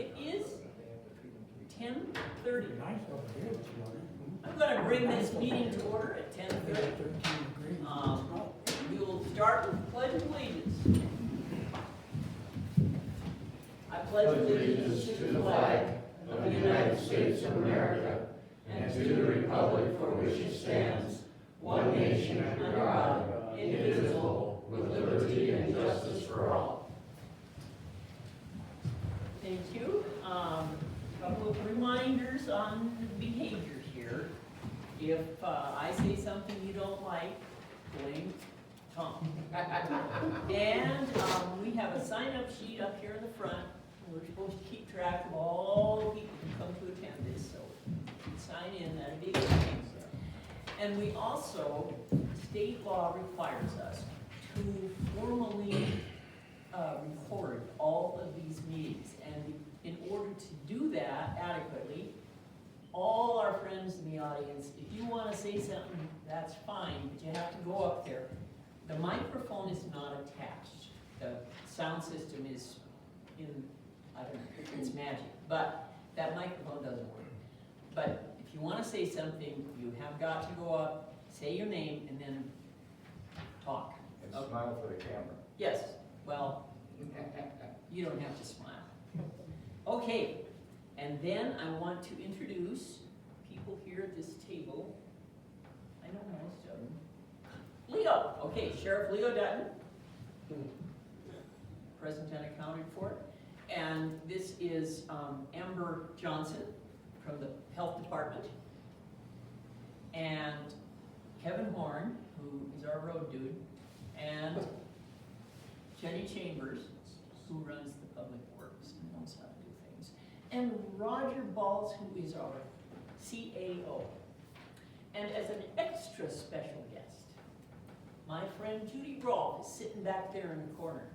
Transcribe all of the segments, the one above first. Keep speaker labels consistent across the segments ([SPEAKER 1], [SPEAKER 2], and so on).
[SPEAKER 1] It is 10:30. I'm going to bring this meeting to order at 10:30. We will start with Pledge of Allegiance. I pledge allegiance to the flag of the United States of America and to the republic for which it stands, one nation under God, indivisible, with liberty and justice for all. Thank you. A couple of reminders on behavior here. If I say something you don't like, blame Tom. And we have a sign-up sheet up here in the front. We're supposed to keep track of all the people who come to attend this, so if you sign in, that'd be a good thing. And we also, state law requires us to formally record all of these meetings. And in order to do that adequately, all our friends in the audience, if you want to say something, that's fine, but you have to go up there. The microphone is not attached. The sound system is in, I don't know, it's magic, but that microphone doesn't work. But if you want to say something, you have got to go up, say your name, and then talk.
[SPEAKER 2] And smile for the camera.
[SPEAKER 1] Yes, well, you don't have to smile. Okay, and then I want to introduce people here at this table. I know most of them. Leo, okay, Sheriff Leo Dutton, present and accounted for. And this is Amber Johnson from the Health Department. And Kevin Horn, who is our road dude, and Jenny Chambers, who runs the public works and knows how to do things, and Roger Balls, who is our CAO. And as an extra special guest, my friend Judy Rolfe is sitting back there in the corner.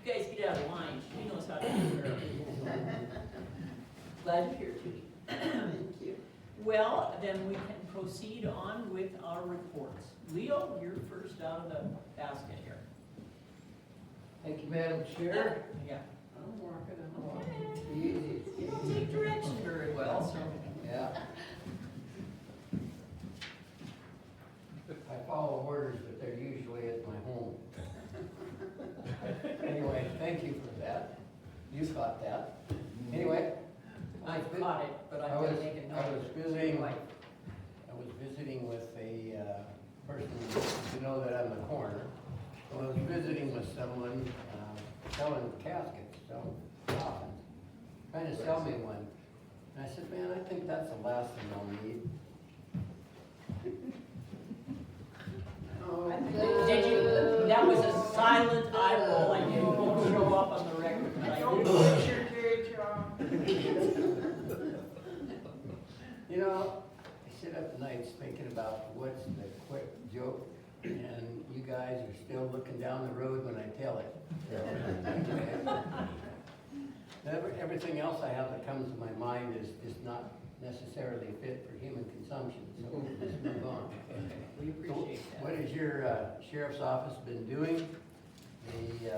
[SPEAKER 1] You guys get out of line, she knows how to do her. Glad you're here, Judy. Thank you. Well, then we can proceed on with our reports. Leo, you're first out of the basket here.
[SPEAKER 3] Thank you, Madam Chair.
[SPEAKER 1] Yeah.
[SPEAKER 3] I'm walking
[SPEAKER 1] Okay.
[SPEAKER 3] Easy.
[SPEAKER 1] You don't take direction very well, so.
[SPEAKER 3] Yeah. I follow orders, but they're usually at my home. Anyway, thank you for that. You caught that. Anyway.
[SPEAKER 1] I caught it, but I'm
[SPEAKER 3] I
[SPEAKER 1] gonna
[SPEAKER 3] was-
[SPEAKER 1] make a
[SPEAKER 3] I
[SPEAKER 1] note.
[SPEAKER 3] was visiting with a person, you know that I'm the coroner. So I was visiting with someone selling caskets, selling coffins, trying to sell me one. And I said, man, I think that's the last thing I'll need.
[SPEAKER 1] Did you, that was a silent eye roll, I knew it won't show up on the record, but I did.
[SPEAKER 3] You know, I sit up nights thinking about what's the quick joke, and you guys are still looking down the road when I tell it. Everything else I have that comes to my mind is not necessarily fit for human consumption, so we'll just move on.
[SPEAKER 1] We appreciate that.
[SPEAKER 3] What has your sheriff's office been doing? The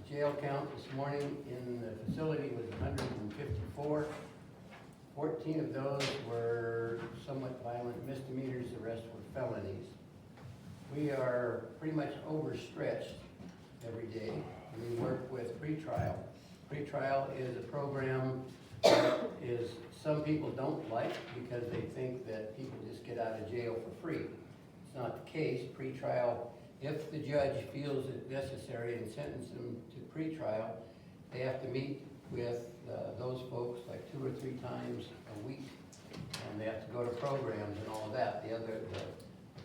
[SPEAKER 3] jail count this morning in the facility was 154. 14 of those were somewhat violent misdemeanors, the rest were felonies. We are pretty much overstretched every day. We work with pretrial. Pretrial is a program that is, some people don't like because they think that people just get out of jail for free. It's not the case. Pretrial, if the judge feels it necessary and sentences them to pretrial, they have to meet with those folks like 2 or 3 times a week, and they have to go to programs and all of that. The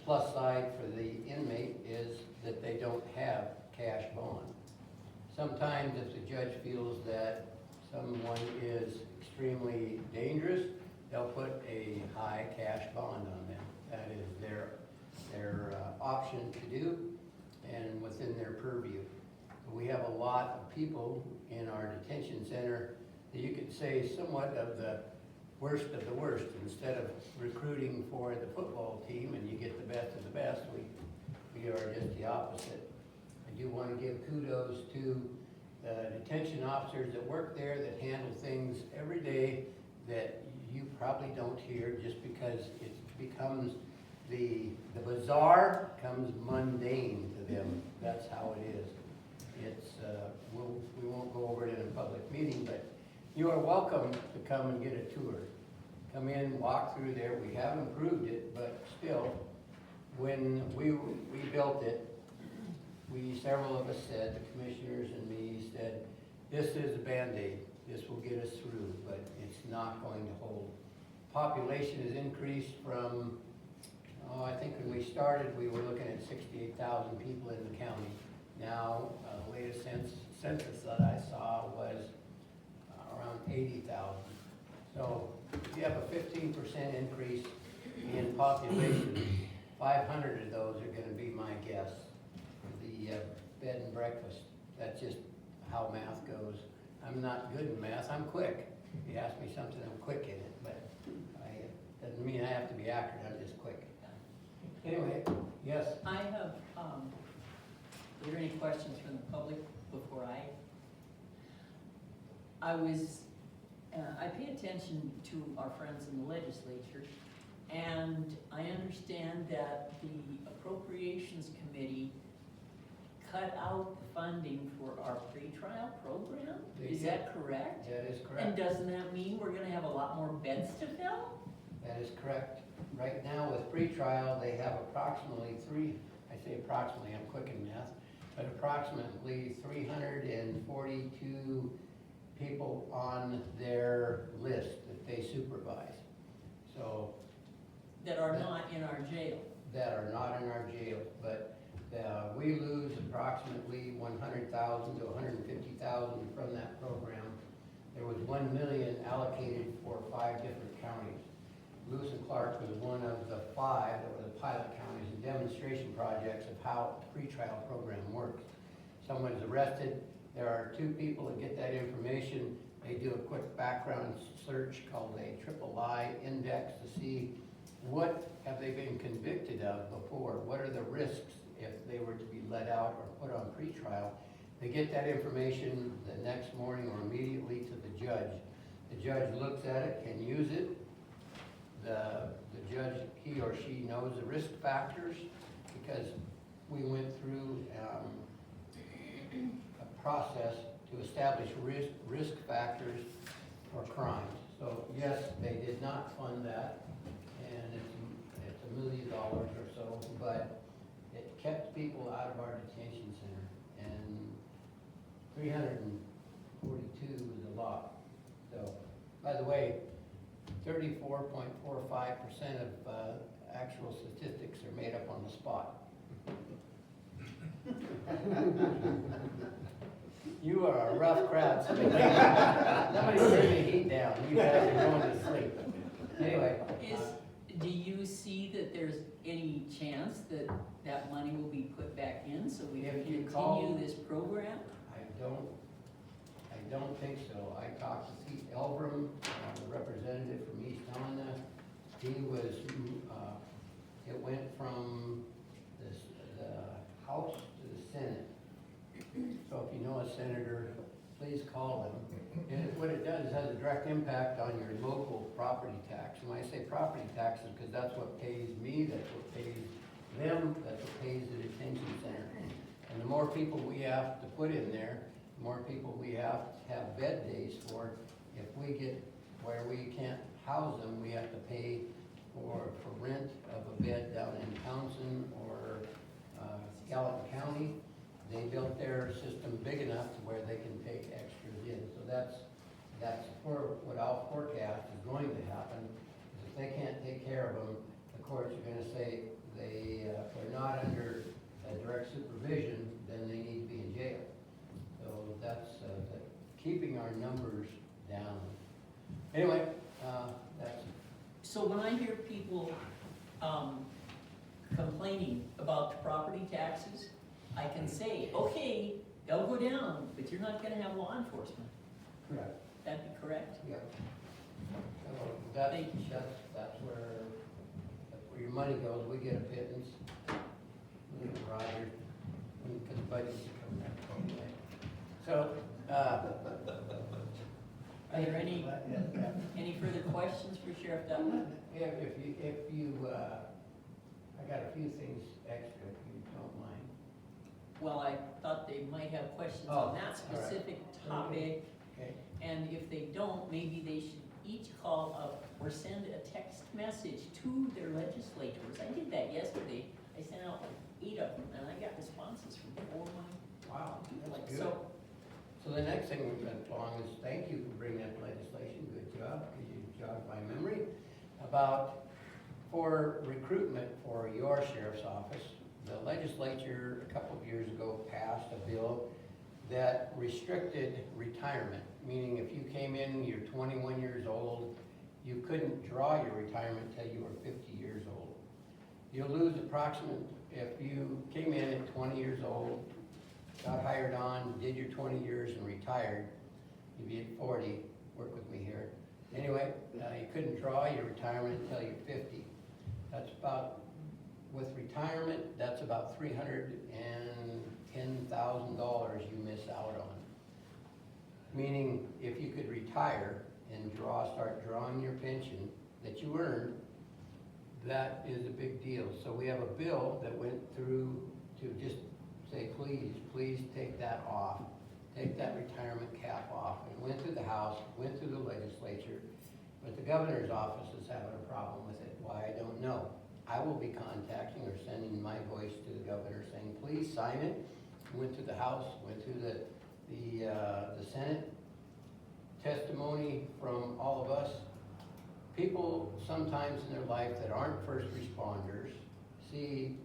[SPEAKER 3] plus side for the inmate is that they don't have cash bond. Sometimes if the judge feels that someone is extremely dangerous, they'll put a high cash bond on them. That is their option to do and within their purview. We have a lot of people in our detention center that you could say somewhat of the worst of the worst. Instead of recruiting for the football team and you get the best of the best, we are just the opposite. I do want to give kudos to detention officers that work there that handle things every day that you probably don't hear just because it becomes, the bazaar comes mundane to them. That's how it is. It's, we won't go over it in a public meeting, but you are welcome to come and get a tour. Come in, walk through there. We have improved it, but still, when we built it, several of us said, the commissioners and me said, this is a Band-Aid. This will get us through, but it's not going to hold. Population has increased from, I think when we started, we were looking at 68,000 people in the county. Now, the latest census that I saw was around 80,000. So if you have a 15% increase in population, 500 of those are gonna be my guess. The bed and breakfast, that's just how math goes. I'm not good in math, I'm quick. If you ask me something, I'm quick in it, but doesn't mean I have to be accurate, I'm just quick. Anyway, yes?
[SPEAKER 1] I have, are there any questions from the public before I pay attention to our friends in the legislature, and I understand that the Appropriations Committee cut out the funding for our pretrial program? Is that correct?
[SPEAKER 3] That is correct.
[SPEAKER 1] And doesn't that mean we're gonna have a lot more beds to fill?
[SPEAKER 3] That is correct. Right now with pretrial, they have approximately I say approximately, I'm quick in math, but approximately 342 people on their list that they supervise. So.
[SPEAKER 1] That are not in our jail?
[SPEAKER 3] That are not in our jail, but we lose approximately 100,000 to 150,000 from that program. There was 1 million allocated for 5 different counties. Lewis and Clark was one of the 5 that were the pilot counties and demonstration projects of how the pretrial program works. Someone is arrested, there are 2 people that get that information. They do a quick background search called a III index to see what have they been convicted of before, what are the risks if they were to be let out or put on pretrial. They get that information the next morning or immediately to the judge. The judge looks at it, can use it. The judge, he or she knows the risk factors because we went through a process to establish risk factors for crimes. So yes, they did not fund that, and it's $1 million or so, but it kept people out of our detention center, and 342 is a lot. So, by the way, 34.45% of actual statistics are made up on the spot. You are a rough crowd. Somebody turn the heat down. You guys are going to sleep. Anyway.
[SPEAKER 1] Do you see that there's any chance that that money will be put back in so we can continue this program?
[SPEAKER 3] I don't think so. I talked to Pete Elbrum, the representative from East Helena. He was, it went from the House to the Senate. So if you know a senator, please call them. And what it does is has a direct impact on your local property tax. And when I say property taxes, because that's what pays me, that's what pays them, that's what pays the detention center. And the more people we have to put in there, the more people we have to have bed days for. If we get where we can't house them, we have to pay for rent of a bed down in Townsend or Gallatin County. They built their system big enough to where they can take extras in. So that's what I'll forecast is going to happen. Is if they can't take care of them, the courts are going to say if they're not under direct supervision, then they need to be in jail. So that's keeping our numbers down. Anyway, that's.
[SPEAKER 1] So when I hear people complaining about the property taxes, I can say, okay, they'll go down, but you're not gonna have law enforcement.
[SPEAKER 3] Correct.
[SPEAKER 1] That'd be correct?
[SPEAKER 3] Yeah. So that's where your money goes. We get a pittance. Roger, because budgets are coming up. So
[SPEAKER 1] Are there any further questions for Sheriff Dutton?
[SPEAKER 3] If you, I got a few things extra, if you don't mind.
[SPEAKER 1] Well, I thought they might have questions
[SPEAKER 3] Oh,
[SPEAKER 1] on
[SPEAKER 3] all
[SPEAKER 1] that
[SPEAKER 3] right.
[SPEAKER 1] specific topic.
[SPEAKER 3] Okay.
[SPEAKER 1] And if they don't, maybe they should each call up or send a text message to their legislators. I did that yesterday. I sent out like 8 of them, and I got responses from 4 of my,
[SPEAKER 3] Wow,
[SPEAKER 1] like,
[SPEAKER 3] that's good.
[SPEAKER 1] so,
[SPEAKER 3] So the next thing we've got along is, thank you for bringing up legislation, good job, because you jogged my memory, about for recruitment for your sheriff's office. The legislature a couple of years ago passed a bill that restricted retirement, meaning if you came in, you're 21 years old, you couldn't draw your retirement until you were 50 years old. You'll lose if you came in at 20 years old, got hired on, did your 20 years and retired, you'd be at 40, work with me here. Anyway, you couldn't draw your retirement until you're 50. That's about, with retirement, that's about $310,000 you miss out on. Meaning, if you could retire and start drawing your pension that you earned, that is a big deal. So we have a bill that went through to just say, please take that off. Take that retirement cap off. It went through the House, went through the legislature, but the governor's office is having a problem with it. Why, I don't know. I will be contacting or sending my voice to the governor saying, please sign it. Went to the House, went through the Senate. Testimony from all of us. People sometimes in their life that aren't first responders see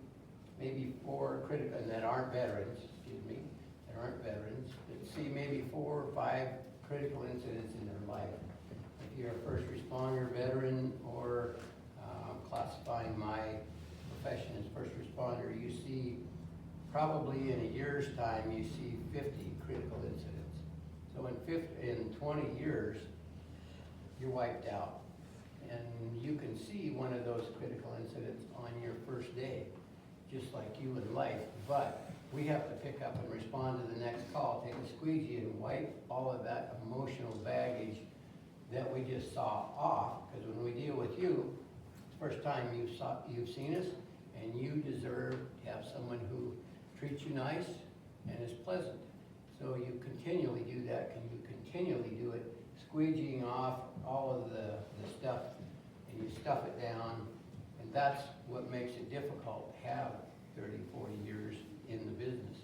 [SPEAKER 3] maybe and that aren't veterans, that aren't veterans, that see maybe 4 or 5 critical incidents in their life. If you're a first responder, veteran, or classifying my profession as first responder, you see probably in a year's time, you see 50 critical incidents. So in 20 years, you're wiped out. And you can see one of those critical incidents on your first day, just like you in life. But we have to pick up and respond to the next call, take a squeegee and wipe all of that emotional baggage that we just saw off. Because when we deal with you, it's the first time you've seen us, and you deserve to have someone who treats you nice and is pleasant. So you continually do that, and you continually do it, squeegeeing off all of the stuff, and you stuff it down, and that's what makes it difficult to have 30, 40 years in the business.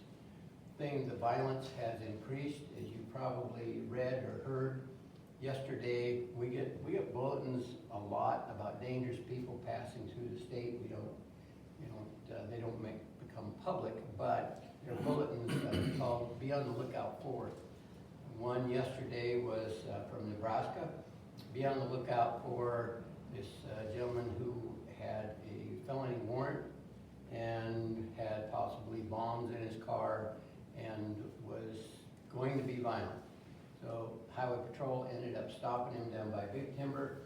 [SPEAKER 3] The violence has increased, as you probably read or heard. Yesterday, we get bulletins a lot about dangerous people passing through the state. They don't become public, but there are bulletins that are called "Be on the Lookout For." One yesterday was from Nebraska. Be on the lookout for this gentleman who had a felony warrant and had possibly bombs in his car and was going to be violent. So Highway Patrol ended up stopping him down by Big Timber,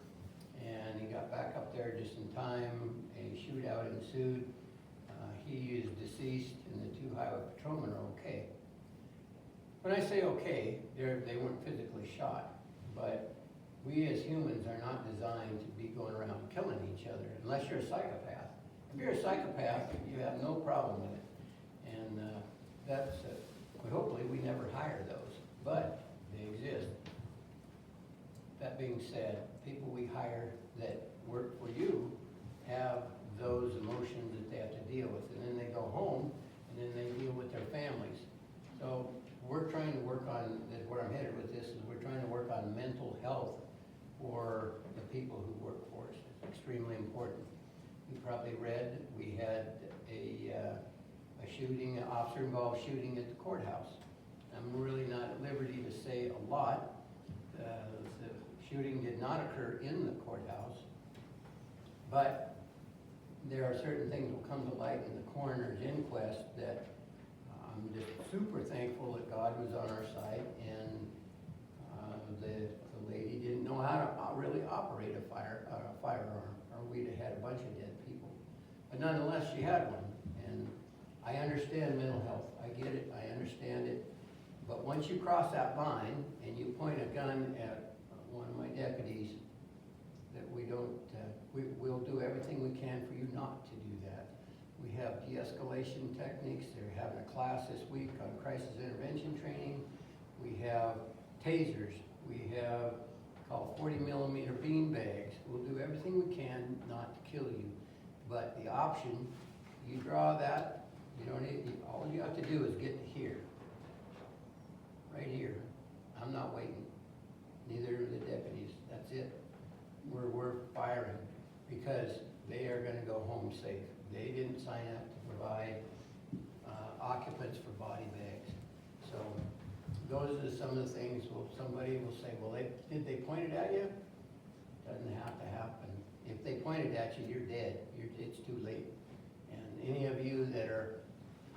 [SPEAKER 3] and he got back up there just in time. A shootout ensued. He is deceased, and the 2 highway patrolmen are okay. When I say okay, they weren't physically shot, but we as humans are not designed to be going around killing each other unless you're a psychopath. If you're a psychopath, you have no problem with it. And hopefully we never hire those, but they exist. That being said, people we hire that work for you have those emotions that they have to deal with, and then they go home and then they deal with their families. So we're trying to work on, where I'm headed with this is we're trying to work on mental health for the people who work for us. It's extremely important. You probably read, we had a shooting, an officer-involved shooting at the courthouse. I'm really not at liberty to say a lot. The shooting did not occur in the courthouse, but there are certain things that will come to light in the coroner's inquest that I'm just super thankful that God was on our side, and the lady didn't know how to really operate a firearm, or we'd have had a bunch of dead people. But nonetheless, she had one, and I understand mental health. I get it, I understand it, But once you cross that line and you point a gun at one of my deputies, that we don't, we'll do everything we can for you not to do that. We have de-escalation techniques. They're having a class this week on crisis intervention training. We have tasers. We have called 40mm bean bags. We'll do everything we can not to kill you. But the option, you draw that, you don't need, all you have to do is get to here. Right here. I'm not waiting. Neither are the deputies. That's it. We're firing because they are gonna go home safe. They didn't sign up to provide occupants for body bags. So those are some of the things, well, somebody will say, well, did they point it at you? Doesn't have to happen. If they pointed at you, you're dead. It's too late. And any of you that are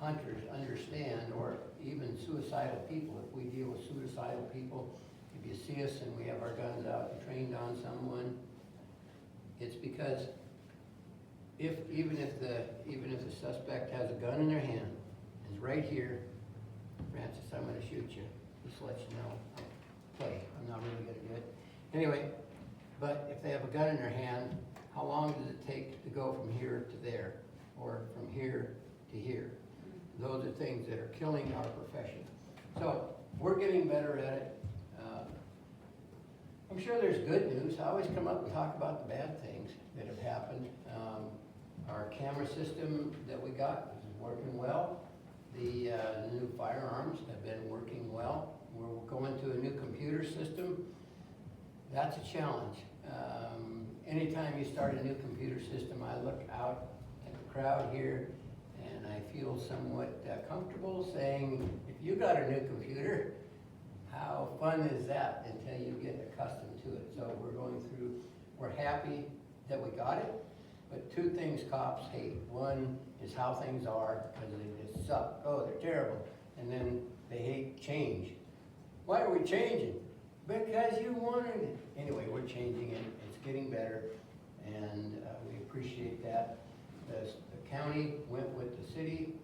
[SPEAKER 3] hunters understand, or even suicidal people, if we deal with suicidal people, if you see us and we have our guns out and trained on someone, it's because even if the suspect has a gun in their hand, is right here, Francis, I'm gonna shoot you, just to let you know. Play, I'm not really gonna do it. Anyway, but if they have a gun in their hand, how long does it take to go from here to there, or from here to here? Those are things that are killing our profession. So we're getting better at it. I'm sure there's good news. I always come up and talk about the bad things that have happened. Our camera system that we got is working well. The new firearms have been working well. We're going to a new computer system. That's a challenge. Anytime you start a new computer system, I look out at the crowd here and I feel somewhat comfortable saying, if you got a new computer, how fun is that until you get accustomed to it? So we're happy that we got it, but two things cops hate. One is how things are, because they just suck. Oh, they're terrible. And then they hate change. Why are we changing? Because you wanted it. Anyway, we're changing it. It's getting better, and we appreciate that. The county went with the city,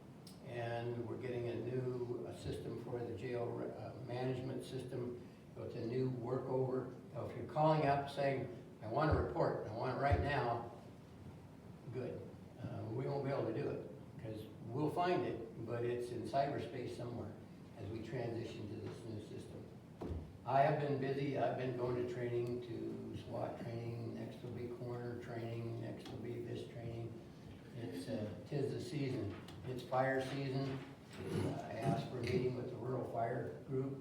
[SPEAKER 3] and we're getting a new system for the jail management system. So it's a new workover. So if you're calling up saying, I want a report, I want it right now, good. We won't be able to do it, because we'll find it, but it's in cyberspace somewhere as we transition to this new system. I have been busy. I've been going to training, to SWAT training. Next will be coroner training. Next will be this training. It's tis the season. It's fire season. I asked for a meeting with the rural fire group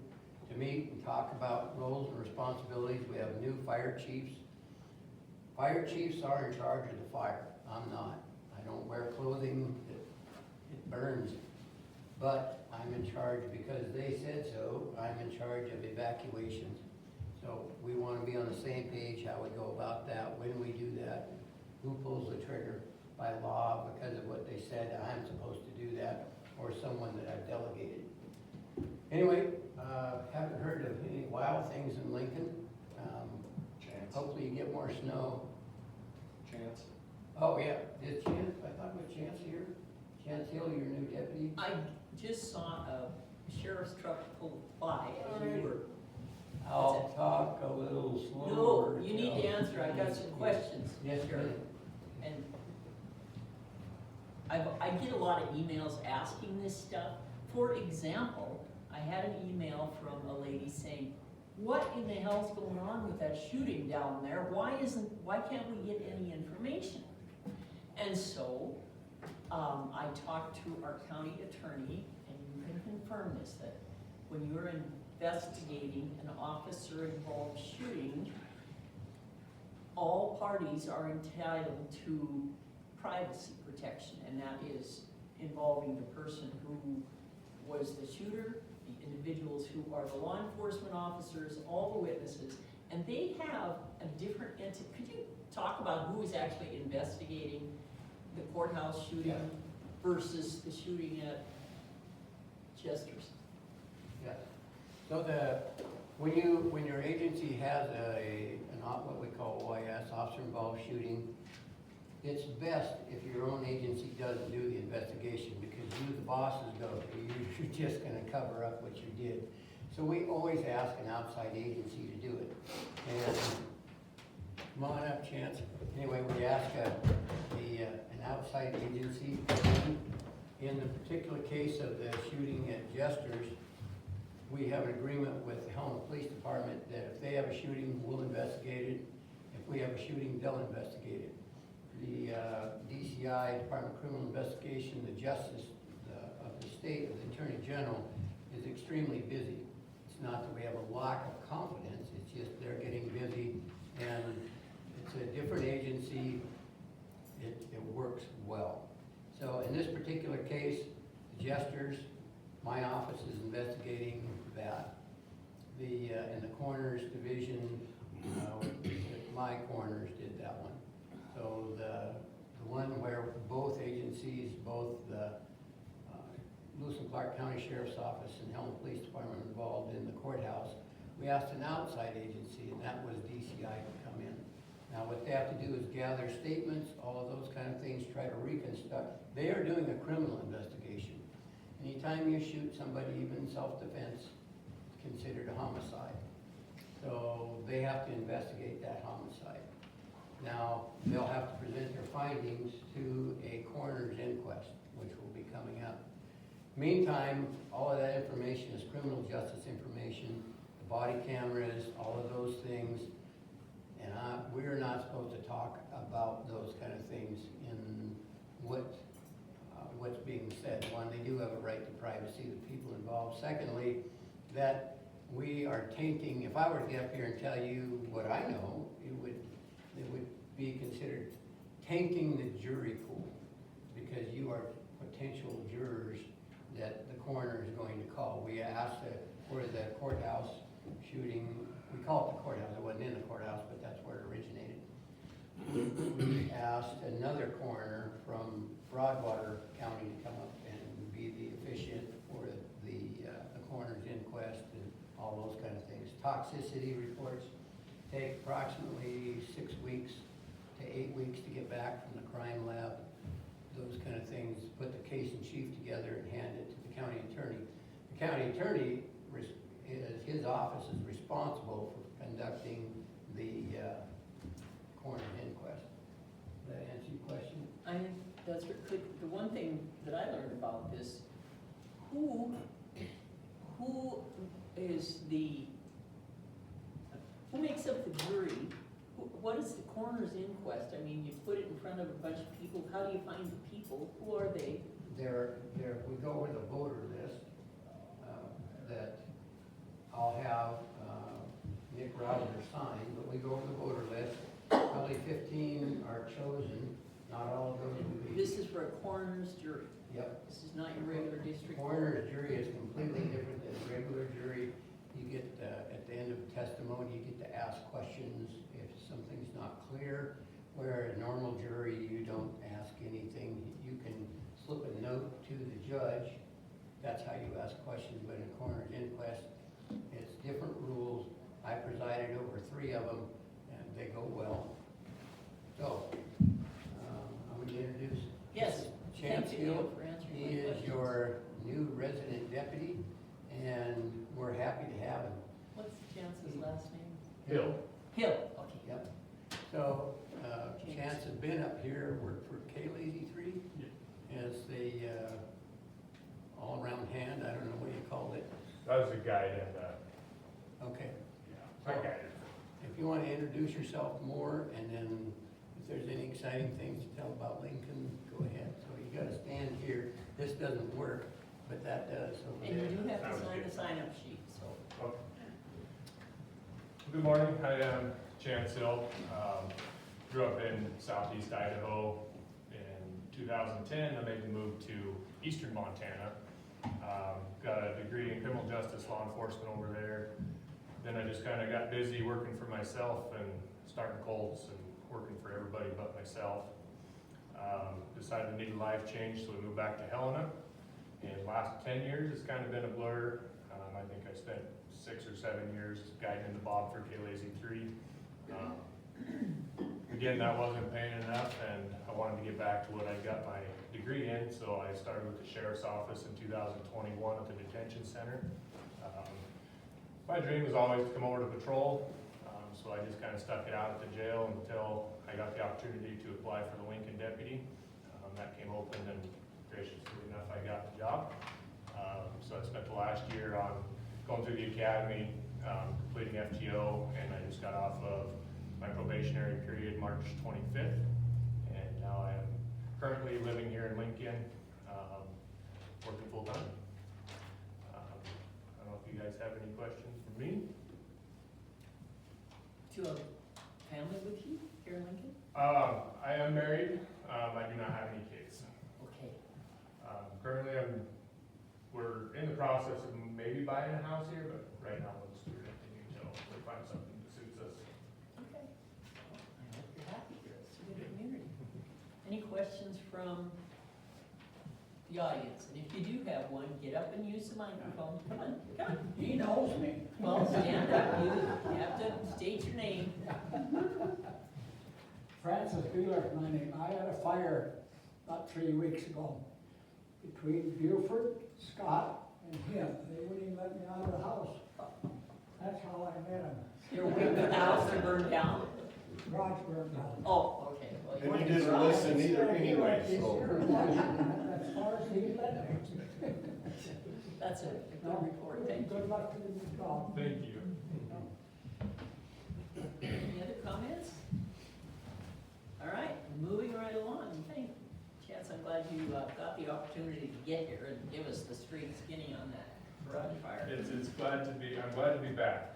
[SPEAKER 3] to meet and talk about roles and responsibilities. We have new fire chiefs. Fire chiefs are in charge of the fire. I'm not. I don't wear clothing that burns. But I'm in charge because they said so. I'm in charge of evacuations. So we want to be on the same page, how we go about that, when we do that, who pulls the trigger by law because of what they said I'm supposed to do that, or someone that I've delegated. Anyway, haven't heard of any wild things in Lincoln.
[SPEAKER 2] Chance.
[SPEAKER 3] Hopefully you get more snow.
[SPEAKER 2] Chance.
[SPEAKER 3] Oh yeah, is Chance, I thought it was Chance here. Chance Hill, your new deputy.
[SPEAKER 1] I just saw a sheriff's truck pull by as you were.
[SPEAKER 3] I'll talk a little
[SPEAKER 1] No,
[SPEAKER 3] slower.
[SPEAKER 1] you need to answer, I got some questions.
[SPEAKER 3] Yes,
[SPEAKER 1] Sheriff.
[SPEAKER 3] ma'am.
[SPEAKER 1] And I get a lot of emails asking this stuff. For example, I had an email from a lady saying, what in the hell's going on with that shooting down there? Why can't we get any information? And so, I talked to our county attorney, and you can confirm this, that when you're investigating an officer-involved shooting, all parties are entitled to privacy protection, and that is involving the person who was the shooter, the individuals who are the law enforcement officers, all the witnesses, and they have a different entity. Could you talk about who is actually investigating the courthouse shooting versus the shooting at Chester's?
[SPEAKER 3] Yes. So when your agency has what we call OIS, officer involved shooting, it's best if your own agency doesn't do the investigation, because you, the bosses, you're just gonna cover up what you did. So we always ask an outside agency to do it. And, come on up, Chance. Anyway, we ask an outside agency. In the particular case of the shooting at Jester's, we have an agreement with the Helena Police Department that if they have a shooting, we'll investigate it. If we have a shooting, they'll investigate it. The DCI, Department of Criminal Investigation, the Justice of the state, of the Attorney General, is extremely busy. It's not that we have a lack of confidence, it's just they're getting busy, and it's a different agency. It works well. So in this particular case, the Jesters, my office is investigating that. In the Coroners Division, my coroners did that one. So the one where both agencies, both the Lewis and Clark County Sheriff's Office and Helena Police Department were involved in the courthouse, we asked an outside agency, and that was DCI to come in. Now what they have to do is gather statements, all of those kind of things, try to reconstruct. They are doing a criminal investigation. Anytime you shoot somebody, even self-defense, it's considered a homicide. So they have to investigate that homicide. Now, they'll have to present their findings to a coroner's inquest, which will be coming up. Meantime, all of that information is criminal justice information, the body cameras, all of those things. And we're not supposed to talk about those kind of things in what's being said. One, they do have a right to privacy, the people involved. Secondly, that we are tainting, if I were to get up here and tell you what I know, it would be considered tainting the jury pool, because you are potential jurors that the coroner is going to call. We asked for the courthouse shooting, we call it the courthouse, it wasn't in the courthouse, but that's where it originated. We asked another coroner from Broadwater County to come up and be the officiant for the coroner's inquest and all those kind of things. Toxicity reports take approximately 6 weeks to 8 weeks to get back from the crime lab. Those kind of things, put the case in chief together and hand it to the county attorney. The county attorney, his office is responsible for conducting the coroner's inquest. Does that answer your question?
[SPEAKER 1] I think that's the one thing that I learned about this, who makes up the jury? What is the coroner's inquest? I mean, you put it in front of a bunch of people. How do you find the people? Who are they?
[SPEAKER 3] We go over the voter list that I'll have Nick Rauser sign, but we go over the voter list. Probably 15 are chosen. Not all of those will be.
[SPEAKER 1] This is for a coroner's jury.
[SPEAKER 3] Yep.
[SPEAKER 1] This is not your regular district.
[SPEAKER 3] Coroner's jury is completely different than regular jury. You get, at the end of testimony, you get to ask questions if something's not clear, where a normal jury, you don't ask anything. You can slip a note to the judge. That's how you ask questions, but in a coroner's inquest, it's different rules. I presided over 3 of them, and they go well. So, I'm going to introduce
[SPEAKER 1] Yes.
[SPEAKER 3] Chance
[SPEAKER 1] Thank you,
[SPEAKER 3] Hill.
[SPEAKER 1] Neil, for answering
[SPEAKER 3] He
[SPEAKER 1] my
[SPEAKER 3] is
[SPEAKER 1] questions.
[SPEAKER 3] your new resident deputy, and we're happy to have him.
[SPEAKER 1] What's Chance's last name?
[SPEAKER 2] Hill.
[SPEAKER 1] Hill, okay.
[SPEAKER 3] Yep. So, Chance has been up here, worked for K-Lazy 3 as the all-around hand, I don't know what you called it.
[SPEAKER 4] I was a guide and,
[SPEAKER 3] Okay.
[SPEAKER 4] I guided.
[SPEAKER 3] If you want to introduce yourself more, and then if there's any exciting things to tell about Lincoln, go ahead. So you got to stand here. This doesn't work, but that does over
[SPEAKER 1] And you
[SPEAKER 3] there.
[SPEAKER 1] do have to
[SPEAKER 4] Sounds
[SPEAKER 1] sign
[SPEAKER 4] good.
[SPEAKER 1] the sign-up sheet, so.
[SPEAKER 4] Okay. Good morning, I am Chance Hill. Grew up in southeast Idaho. In 2010, I made the move to eastern Montana. Got a degree in criminal justice law enforcement over there. Then I just kind of got busy working for myself and starting Colts and working for everybody but myself. Decided I needed a life change, so we moved back to Helena. And the last 10 years, it's kind of been a blur. I think I spent 6 or 7 years guiding in the Bob for K-Lazy 3. We again, that wasn't paying enough, and I wanted to get back to what I got my degree in, so I started with the sheriff's office in 2021 at the detention center. My dream was always to come over to patrol, so I just kind of stuck it out at the jail until I got the opportunity to apply for the Lincoln deputy. That came open, and graciously enough, I got the job. So I spent the last year on going through the academy, completing FTO, and I just got off of my probationary period March 25th, and now I am currently living here in Lincoln, working full-time. I don't know if you guys have any questions for me.
[SPEAKER 1] Do you have family with you here in Lincoln?
[SPEAKER 4] I am married, I do not have any kids.
[SPEAKER 1] Okay.
[SPEAKER 4] Currently, we're in the process of maybe buying a house here, but right now we're just renting until we find something that suits us.
[SPEAKER 1] Okay. Well, I hope you're happy here. It's a good community. Any questions from the audience? And if you do have one, get up and use the microphone. Come on, come on.
[SPEAKER 5] He knows me.
[SPEAKER 1] Well, stand up. You have to state your name.
[SPEAKER 5] Francis Beeler, my name. I had a fire about 3 weeks ago between Buford, Scott, and him. They wouldn't even let me out of the house. That's how I met him.
[SPEAKER 1] You're waiting for the house to burn down?
[SPEAKER 5] Garage burned down.
[SPEAKER 1] Oh, okay. Well, you
[SPEAKER 2] And
[SPEAKER 1] went
[SPEAKER 2] he
[SPEAKER 1] to
[SPEAKER 2] didn't
[SPEAKER 1] garage.
[SPEAKER 2] listen either anyway,
[SPEAKER 5] He's
[SPEAKER 2] so.
[SPEAKER 5] here watching, as far as he let me.
[SPEAKER 1] That's a good report. Thank you.
[SPEAKER 5] Good luck to the new job.
[SPEAKER 4] Thank you.
[SPEAKER 1] Any other comments? All right, moving right along. Thank you. Chance, I'm glad you got the opportunity to get here and give us the straight skinny on that garage fire.
[SPEAKER 4] I'm glad to be back.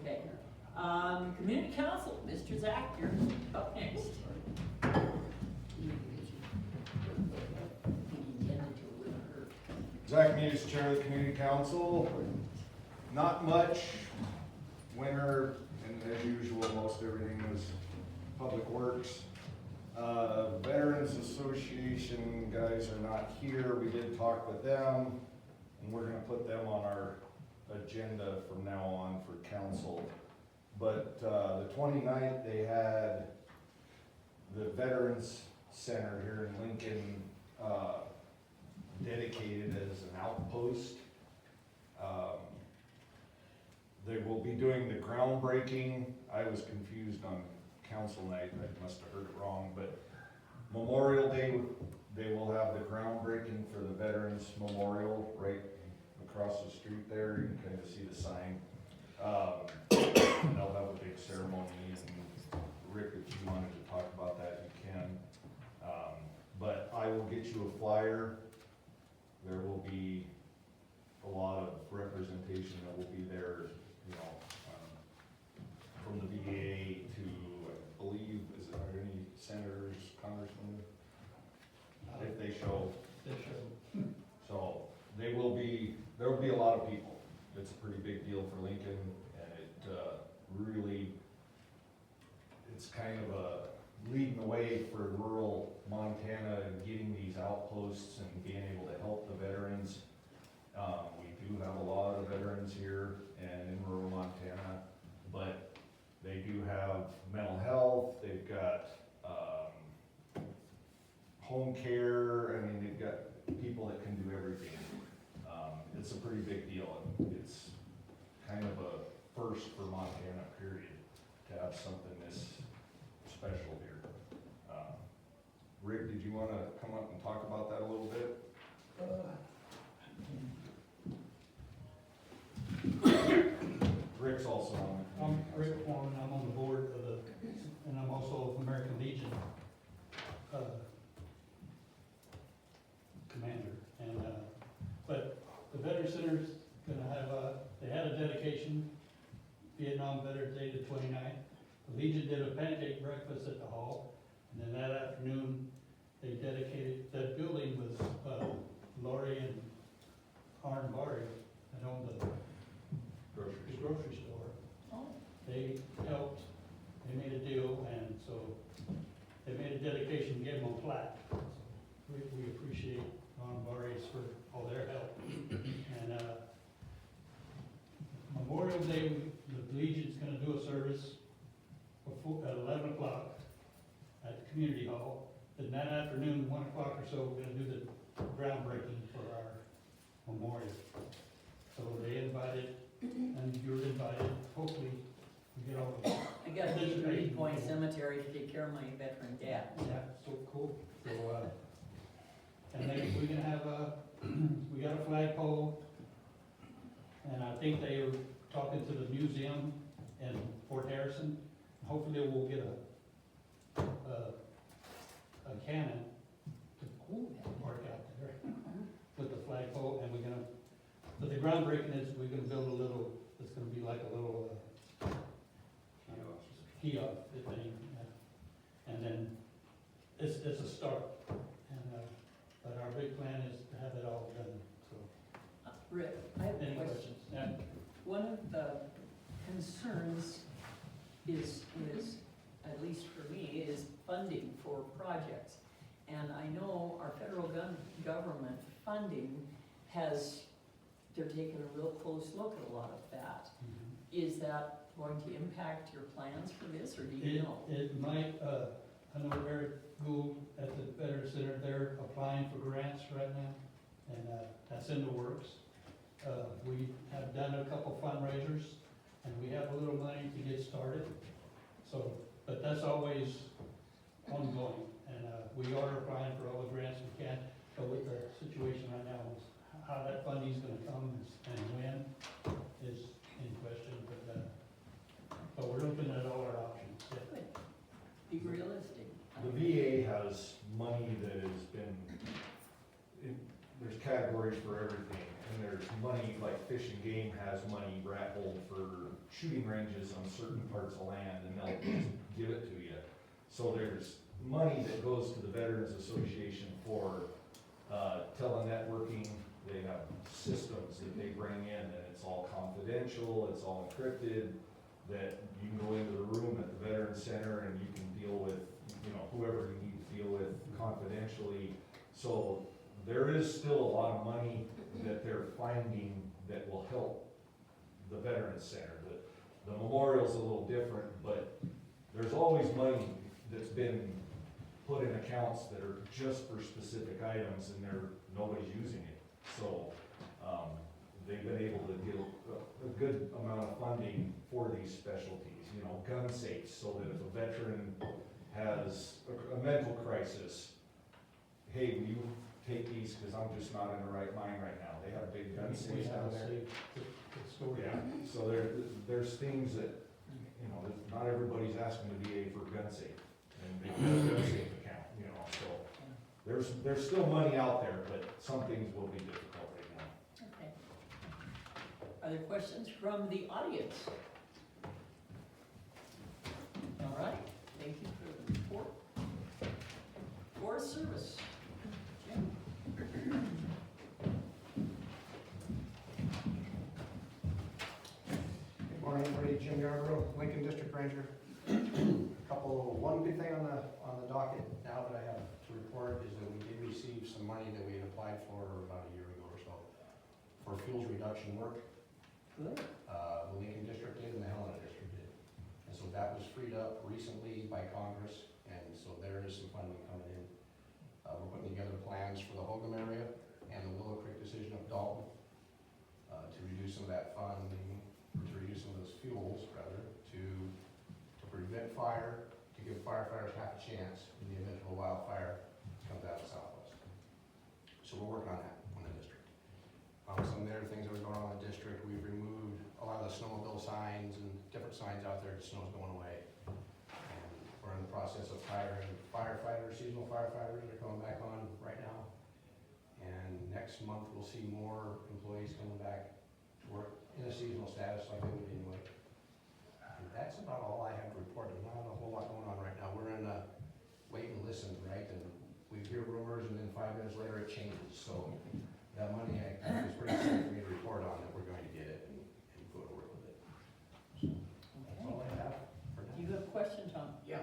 [SPEAKER 1] Okay. Community council, Mr. Zach, you're up next.
[SPEAKER 2] Zach Muse, Chair of the Community Council. Not much. Winter, and as usual, most everything was Public Works. Veterans Association guys are not here. We did talk with them, and we're gonna put them on our agenda from now on for council. But the 29th, they had the Veterans Center here in Lincoln dedicated as an outpost. They will be doing the groundbreaking. I was confused on council night, I must have heard it wrong, but Memorial Day, they will have the groundbreaking for the Veterans Memorial right across the street there. You can kind of see the sign. They'll have a big ceremony, and Rick, if you wanted to talk about that, you can. But I will get you a flyer. There will be a lot of representation that will be there, you know, from the VA to, I believe, are there any senators, congressmen? If they show. So there will be a lot of people. It's a pretty big deal for Lincoln, and it really, it's kind of a leading the way for rural Montana and getting these outposts and being able to help the veterans. We do have a lot of veterans here and in rural Montana, but they do have mental health, they've got home care, I mean, they've got people that can do everything. It's a pretty big deal, and it's kind of a first for Montana, period, to have something this special here. Rick, did you want to come up and talk about that a little bit? Rick's also on.
[SPEAKER 6] I'm Rick Quan, I'm on the board of the, and I'm also American Legion commander. And, but the Veteran Center's gonna have they had a dedication, Vietnam Veterans Day the 29th. The Legion did a pancake breakfast at the hall, and then that afternoon, they dedicated, that building was Lori and Arn Bari, that owned the grocery store.
[SPEAKER 1] Oh,
[SPEAKER 6] They helped, they made a deal, and so they made a dedication, gave them a plaque. So we appreciate Ron Barres for all their help. And Memorial Day, the Legion's gonna do a service before, at 11 community hall. Then that afternoon, 1 o'clock or so, we're gonna do the groundbreaking for our memorial. So they invited, and you're invited, hopefully, we get all the,
[SPEAKER 1] I gotta be at Green Point Cemetery to take care of my veteran dad.
[SPEAKER 6] yeah, so cool. So, and then we're gonna have we got a flagpole, and I think they are talking to the museum in Fort Harrison. Hopefully we'll get a cannon to park out there with the flagpole, and we're gonna, but the groundbreaking is, we're gonna build a little, it's gonna be like a little kiosk thing, and then it's a start, and, but our big plan is to have it all done, so.
[SPEAKER 1] Rick, I have a
[SPEAKER 6] Any
[SPEAKER 1] question.
[SPEAKER 6] questions? Yeah.
[SPEAKER 1] One of the concerns is, at least for me, is funding for projects. And I know our federal government funding they're taking a real close look at a lot of that. Is that going to impact your plans for this, or do you know?
[SPEAKER 6] It might, I know Eric Gould at the Veterans Center, they're applying for grants right now, and that's in the works. We have done a couple fundraisers, and we have a little money to get started. So, but that's always ongoing, and we are applying for all the grants we can. But with the situation right now, how that funding's gonna come and when is in question, but we're looking at all our options. Yeah.
[SPEAKER 1] Good. Be realistic.
[SPEAKER 2] The VA has money that has been, there's categories for everything, and there's money, like Fish and Game has money hold for shooting ranges on certain parts of land, and they'll just give it to you. So there's money that goes to the Veterans Association for telenetworking. They have systems that they bring in, and it's all confidential, it's all encrypted, that you can go into the room at the Veterans Center and you can deal with, whoever you need to deal with confidentially. So there is still a lot of money that they're finding that will help the Veterans Center. The memorial's a little different, but there's always money that's been put in accounts that are just for specific items, and nobody's using it. So, they've been able to get a good amount of funding for these specialties, gun safes, so that if a veteran has a mental crisis, hey, will you take these, because I'm just not in the right mind right now. They have big gun
[SPEAKER 6] We
[SPEAKER 2] safes
[SPEAKER 6] have
[SPEAKER 2] down there.
[SPEAKER 6] the story.
[SPEAKER 2] Yeah, so there's things that, not everybody's asking the VA for a gun safe, and they've got a gun safe account, so. There's still money out there, but some things will be difficult right now.
[SPEAKER 1] Okay. Are there questions from the audience? All right, thank you for the report. Forest Service. Jim?
[SPEAKER 7] Good morning, everybody. Jim Yarborough, Lincoln District Ranger. One big thing on the docket now that I have to report is that we did receive some money that we had applied for about a year ago or so for fuels reduction work.
[SPEAKER 1] Good.
[SPEAKER 7] The Lincoln District did and the Helena District did. And so that was freed up recently by Congress, and so there is some funding coming in. We're putting together plans for the Hogum area and the Willow Creek decision of Dalton to reduce some of that funding, to reduce some of those fuels, rather, to prevent fire, to give firefighters half a chance in the event of a wildfire comes out of the southwest. So we're working on that on the district. Some of the other things that are going on in the district, we've removed a lot of the snowmobile signs and different signs out there. The snow's going away. And we're in the process of hiring firefighters, seasonal firefighters. They're coming back on right now. And next month we'll see more employees coming back to work in a seasonal status like they would anyway. And that's about all I have to report. There's not a whole lot going on right now. We're in a wait and listen, right? And we hear rumors and then 5 minutes later it changes. So that money, I think it's pretty safe for me to report on that we're going to get it and go to work with it. So that's all I have for
[SPEAKER 1] Do
[SPEAKER 7] now.
[SPEAKER 1] you have a question, Tom?
[SPEAKER 8] Yeah,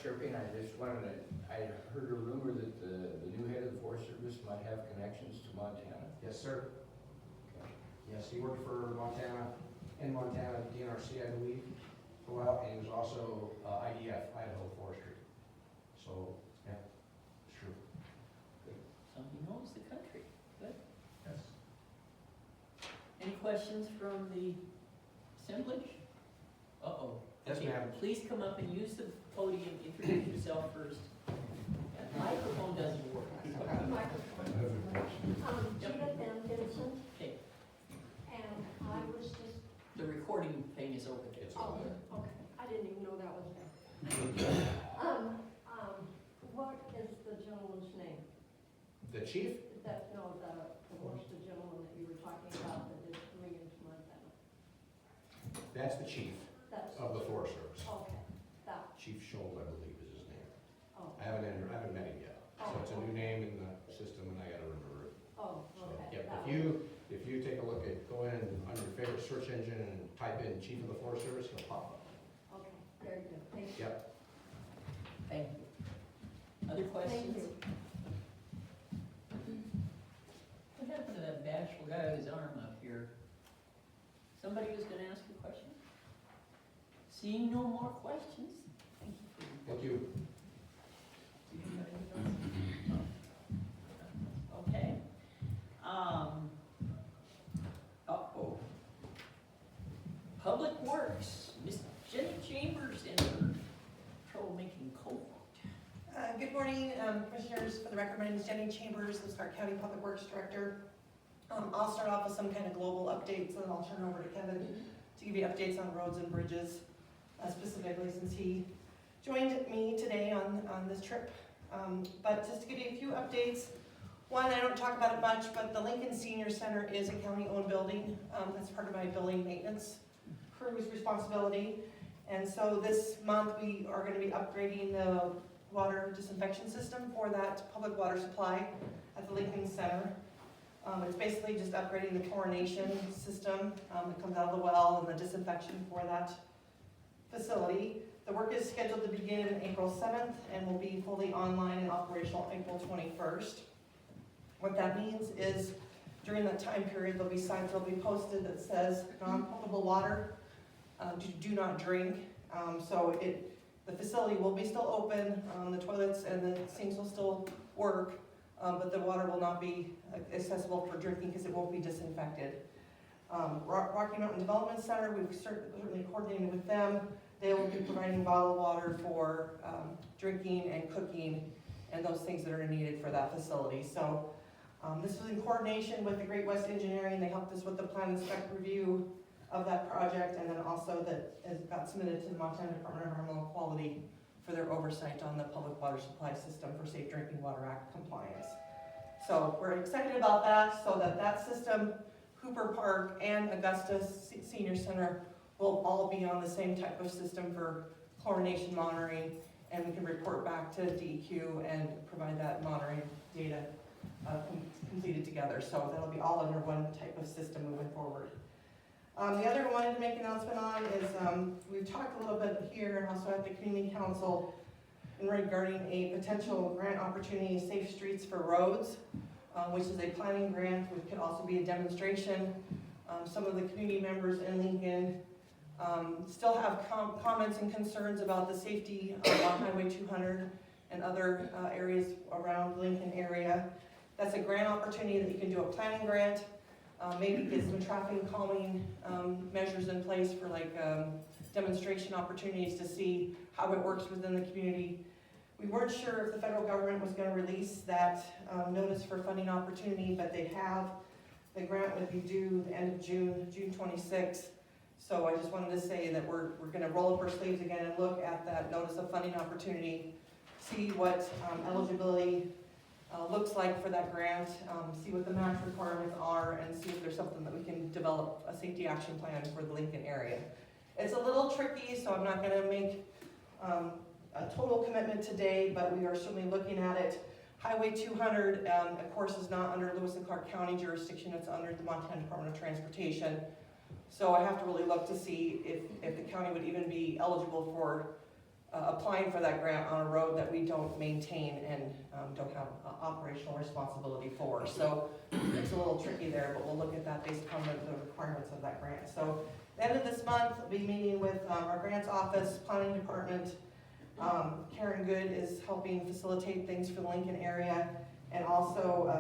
[SPEAKER 8] Chair Payne, I just wanted to, I heard a rumor that the new head of the Forest Service might have connections to Montana.
[SPEAKER 7] Yes, sir.
[SPEAKER 8] Okay.
[SPEAKER 7] Yes, he worked for Montana, DNRC, I believe, for a while, and he was also IDF, Idaho Forestry. So, yeah, sure.
[SPEAKER 1] Somebody knows the country. Good.
[SPEAKER 2] Yes.
[SPEAKER 1] Any questions from the assemblage? Uh-oh.
[SPEAKER 7] Yes,
[SPEAKER 1] Okay,
[SPEAKER 7] ma'am.
[SPEAKER 1] Please come up and use the podium, introduce yourself first. That microphone doesn't work.
[SPEAKER 9] Gina Van Vincent,
[SPEAKER 1] Okay,
[SPEAKER 9] and I was just,
[SPEAKER 1] the recording thing is over there.
[SPEAKER 7] It's
[SPEAKER 9] oh,
[SPEAKER 7] over there.
[SPEAKER 9] okay, I didn't even know that was there. What is the gentleman's name?
[SPEAKER 7] The chief?
[SPEAKER 9] That, no, the gentleman that you were talking about that is coming into Montana.
[SPEAKER 7] That's the chief
[SPEAKER 9] That's,
[SPEAKER 7] of the Forest Service.
[SPEAKER 9] okay, that,
[SPEAKER 7] Chief Scholl, I believe is his name.
[SPEAKER 9] oh,
[SPEAKER 7] I haven't met him yet. So it's a new name in the system and I gotta remember it.
[SPEAKER 9] oh,
[SPEAKER 7] So,
[SPEAKER 9] okay.
[SPEAKER 7] yeah,
[SPEAKER 9] that
[SPEAKER 7] if you take a look at, go in on your favorite search engine and type in Chief of the Forest Service, he'll pop up.
[SPEAKER 9] Okay, very good, thank you.
[SPEAKER 7] Yep.
[SPEAKER 1] Thank you. Other questions?
[SPEAKER 9] Thank you.
[SPEAKER 1] What happened to that bashful guy with his arm up here? Somebody was gonna ask a question? Seeing no more questions? Thank you for your
[SPEAKER 7] Thank you.
[SPEAKER 1] Do you have anything else? Okay. Uh-oh. Public Works, Miss Jenny Chambers and her troublemaking cohort.
[SPEAKER 10] Good morning, Commissioners. For the record, my name is Jenny Chambers, the Stark County Public Works Director. I'll start off with some kind of global updates, and then I'll turn over to Kevin to give you updates on roads and bridges, specifically since he joined me today on this trip. But just to give you a few updates, one, I don't talk about it much, but the Lincoln Senior Center is a county-owned building. That's part of my building maintenance crew's responsibility. And so this month, we are gonna be upgrading the water disinfection system for that public water supply at the Lincoln Center. It's basically just upgrading the chlorination system that comes out of the well and the disinfection for that facility. The work is scheduled to begin April 7th and will be fully online and operational April 21st. What that means is during that time period, there'll be signs that'll be posted that says non-potable water, do not drink. The facility will be still open, the toilets and the sinks will still work, but the water will not be accessible for drinking because it won't be disinfected. Rocky Mountain Development Center, we've certainly coordinated with them. They will be providing bottled water for drinking and cooking and those things that are needed for that facility. So this was in coordination with the Great West Engineering. They helped us with the plan and spec review of that project, and then also that it got submitted to the Montana Department of Environmental Quality for their oversight on the public water supply system for Safe Drinking Water Act compliance. So we're excited about that, so that system, Hooper Park and Augusta Senior Center will all be on the same type of system for chlorination monitoring, and we can report back to DEQ and provide that monitoring data completed together. So that'll be all under one type of system moving forward. The other one I wanted to make an announcement on is we've talked a little bit here and also at the Community Council in regarding a potential grant opportunity, Safe Streets for Roads, which is a planning grant, which could also be a demonstration. Some of the community members in Lincoln still have comments and concerns about the safety on Highway 200 and other areas around Lincoln area. That's a grant opportunity that you can do a planning grant. Maybe get some traffic calming measures in place for demonstration opportunities to see how it works within the community. We weren't sure if the federal government was going to release that notice for funding opportunity, but they have. The grant would be due the end of June 26th. So I just wanted to say that we're going to roll up our sleeves again and look at that notice of funding opportunity, see what eligibility looks like for that grant, see what the match requirements are, and see if there's something that we can develop a safety action plan for the Lincoln area. It's a little tricky, so I'm not going to make a total commitment today, but we are certainly looking at it. Highway 200, of course, is not under Lewis and Clark County jurisdiction. It's under the Montana Department of Transportation. So I have to really look to see if the county would even be eligible for applying for that grant on a road that we don't maintain and don't have operational responsibility for. So it's a little tricky there, but we'll look at that based on the requirements of that grant. So the end of this month, I'll be meeting with our grants office, planning department, Karen Good is helping facilitate things for the Lincoln area, and also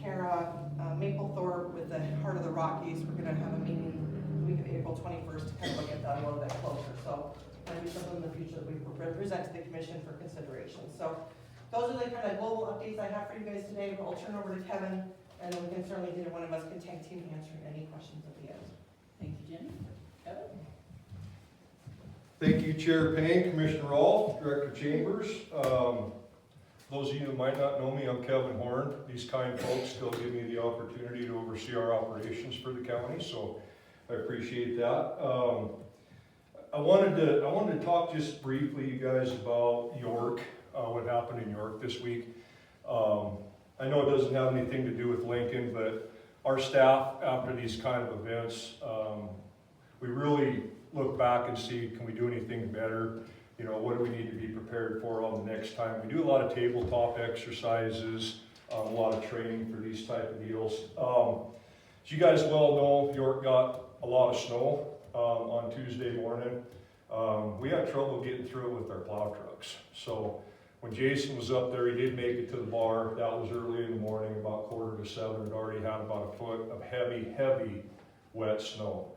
[SPEAKER 10] Kara Maplethorpe with the Heart of the Rockies. We're gonna have a meeting the week of April 21st to kind of look at that a little bit closer. So maybe something in the future that we present to the commission for consideration. So those are the kind of global updates I have for you guys today. I'll turn over to Kevin, and then we can certainly, either one of us can tag team answering any questions at the end.
[SPEAKER 1] Thank you, Jenny. Kevin?
[SPEAKER 11] Thank you, Chair Payne, Commissioner Rolfe, Director Chambers. Those of you that might not know me, I'm Kevin Horn. These kind folks still give me the opportunity to oversee our operations for the county, so I appreciate that. I wanted to talk just briefly, you guys, about York, what happened in York this week. I know it doesn't have anything to do with Lincoln, but our staff, after these kind of events, we really look back and see, can we do anything better? You know, what do we need to be prepared for on the next time? We do a lot of tabletop exercises, a lot of training for these type of deals. As you guys well know, York got a lot of snow on Tuesday morning. We had trouble getting through it with our plow trucks. So when Jason was up there, he did make it to the bar. That was early in the morning, about 6:45. It already had about a foot of heavy, heavy wet snow.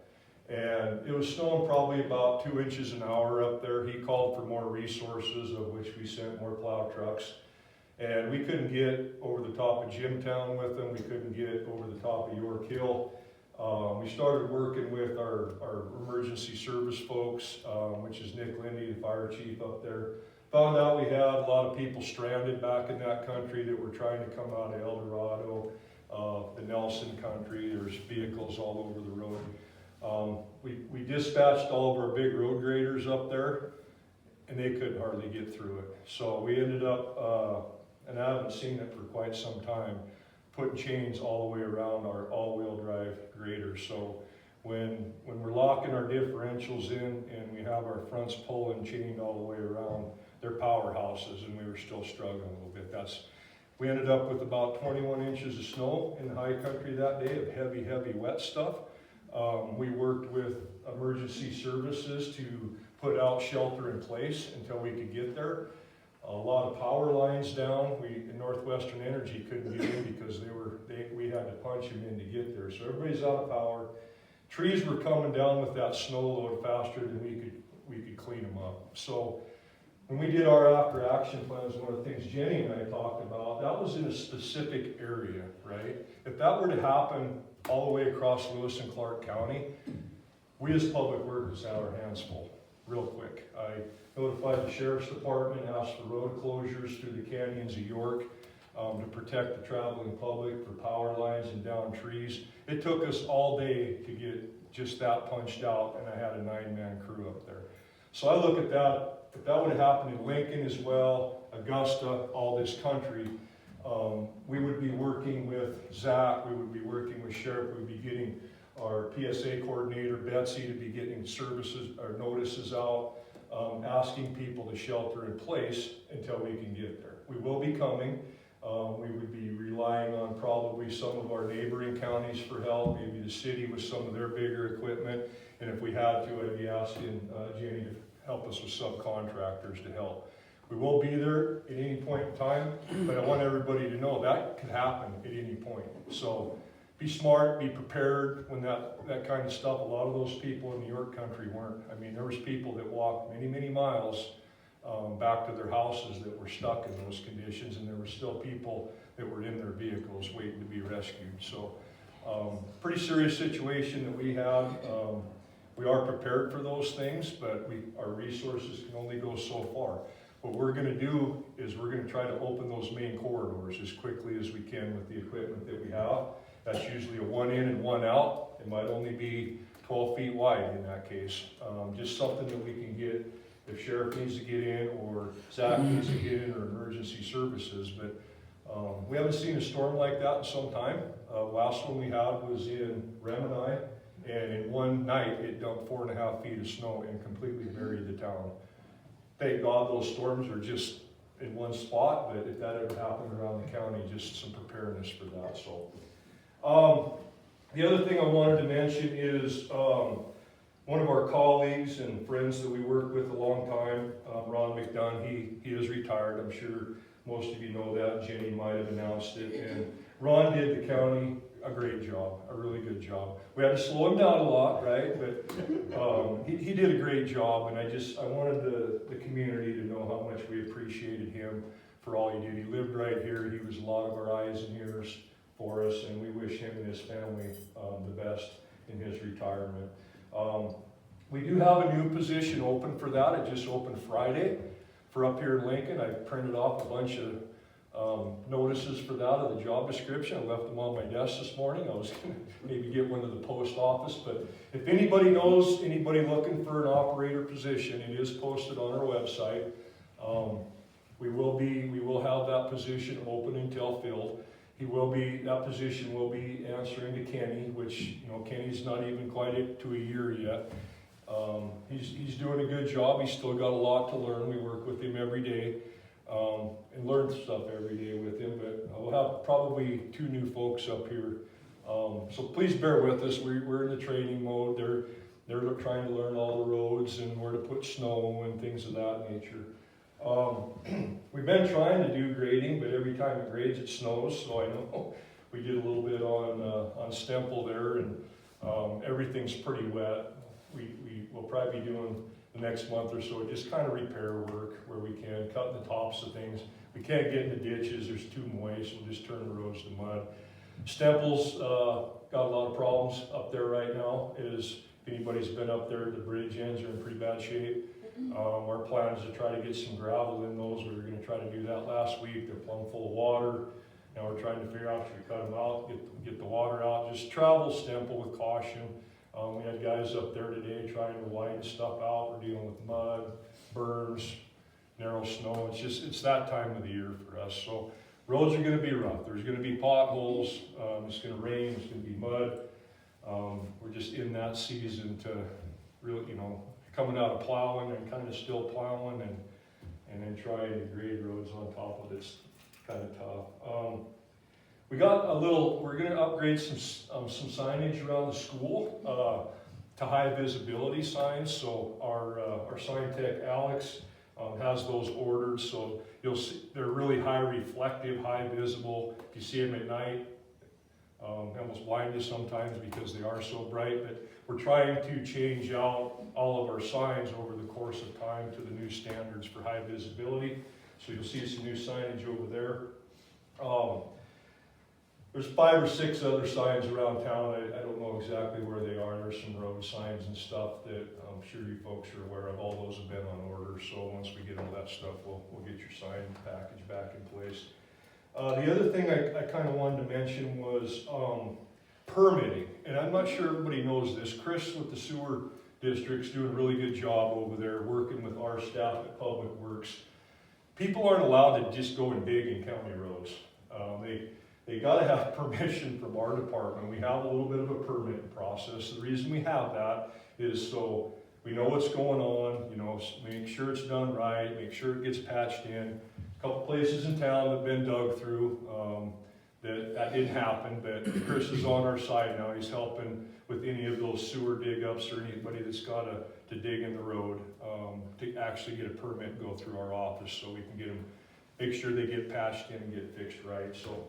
[SPEAKER 11] And it was snowing probably about 2 inches an hour up there. He called for more resources, of which we sent more plow trucks. And we couldn't get over the top of Jimtown with them. We couldn't get over the top of York Hill. We started working with our emergency service folks, which is Nick Lindy, the fire chief up there. Found out we had a lot of people stranded back in that country that were trying to come out of El Dorado, the Nelson country. There's vehicles all over the road. We dispatched all of our big road graders up there, and they couldn't hardly get through it. So we ended up, and I haven't seen it for quite some time, putting chains all the way around our all-wheel drive graders. So when we're locking our differentials in and we have our fronts pulling chained all the way around, they're powerhouses, and we were still struggling a little bit. We ended up with about 21 inches of snow in the high country that day of heavy, heavy wet stuff. We worked with emergency services to put out shelter in place until we could get there. A lot of power lines down. Northwestern Energy couldn't get in because we had to punch them in to get there. So everybody's out of power. Trees were coming down with that snow load faster than we could clean them up. So when we did our after action plans, one of the things Jenny and I talked about, that was in a specific area, right? If that were to happen all the way across Lewis and Clark County, we as public workers had our hands full real quick. I notified the sheriff's department, asked for road closures through the canyons of York to protect the traveling public, for power lines and down trees. It took us all day to get just that punched out, and I had a 9-man crew up there. So I look at that, if that would have happened in Lincoln as well, Augusta, all this country, we would be working with Zach, we would be working with Sheriff, we would be getting our PSA coordinator, Betsy, to be getting services or notices out, asking people to shelter in place until we can get there. We will be coming. We would be relying on probably some of our neighboring counties for help, maybe the city with some of their bigger equipment, and if we had to, I'd be asking Jenny to help us with subcontractors to help. We will be there at any point in time, but I want everybody to know that could happen at any point. So be smart, be prepared when that kind of stuff. A lot of those people in New York country weren't. I mean, there was people that walked many, many miles back to their houses that were stuck in those conditions, and there were still people that were in their vehicles waiting to be rescued. So pretty serious situation that we have. We are prepared for those things, but our resources can only go so far. What we're going to do is we're going to try to open those main corridors as quickly as we can with the equipment that we have. That's usually a 1 in and 1 out. It might only be 12 feet wide in that case. Just something that we can get if Sheriff needs to get in or Zach needs to get in or emergency services. But we haven't seen a storm like that in some time. Last one we had was in Remini, and in one night it dumped 4.5 feet of snow and completely buried the town. Thank God those storms are just in one spot, but if that ever happened around the county, just some preparedness for that. So, the other thing I wanted to mention is one of our colleagues and friends that we worked with a long time, Ron McDunn, he is retired. I'm sure most of you know that. Jenny might have announced it. And Ron did the county a great job, a really good job. We had to slow him down a lot, right? But he did a great job, and I wanted the community to know how much we appreciated him for all he did. He lived right here. He was a lot of our eyes and ears for us, and we wish him and his family the best in his retirement. We do have a new position open for that. It just opened Friday for up here in Lincoln. I printed off a bunch of notices for that of the job description. I left them on my desk this morning. I was going to maybe get one to the post office, but if anybody knows anybody looking for an operator position, it is posted on our website. We will have that position open until filled. That position will be answering to Kenny, which, Kenny's not even quite to a year yet. He's doing a good job. He's still got a lot to learn. We work with him every day. And learn stuff every day with him, but we'll have probably 2 new folks up here. So please bear with us. We're in the training mode. They're trying to learn all the roads and where to put snow and things of that nature. We've been trying to do grading, but every time it grades, it snows. So I know we did a little bit on Stemple there, and everything's pretty wet. We'll probably be doing the next month or so, just kind of repair work where we can, cutting the tops of things. We can't get in the ditches, there's too moist, we'll just turn the roads to mud. Stemple's got a lot of problems up there right now. If anybody's been up there, the bridge ends are in pretty bad shape. Our plan is to try to get some gravel in those. We were going to try to do that last week. They're plumb full of water. Now we're trying to figure out if we cut them out, get the water out. Just travel Stemple with caution. We had guys up there today trying to widen stuff out. We're dealing with mud, berms, narrow snow. It's that time of the year for us. So roads are going to be rough. There's going to be potholes. It's going to rain. It's going to be mud. We're just in that season to really, coming out of plowing and kind of still plowing and then trying to grade roads on top of it's kind of tough. We're going to upgrade some signage around the school to high visibility signs. So our sign tech, Alex, has those ordered. So you'll see they're really high reflective, high visible. If you see them at night, they almost blind you sometimes because they are so bright. But we're trying to change out all of our signs over the course of time to the new standards for high visibility. So you'll see some new signage over there. There's 5 or 6 other signs around town. I don't know exactly where they are. There's some road signs and stuff that I'm sure you folks are aware of. All those have been on order. So once we get all that stuff, we'll get your sign package back in place. The other thing I kind of wanted to mention was permitting. And I'm not sure everybody knows this. Chris with the sewer district's doing a really good job over there working with our staff at Public Works. People aren't allowed to just go and dig in county roads. They got to have permission from our department. We have a little bit of a permit process. The reason we have that is so we know what's going on, make sure it's done right, make sure it gets patched in. A couple places in town have been dug through that didn't happen, but Chris is on our side now. He's helping with any of those sewer dig ups or anybody that's got to dig in the road to actually get a permit and go through our office so we can get them, make sure they get patched in and get fixed right. So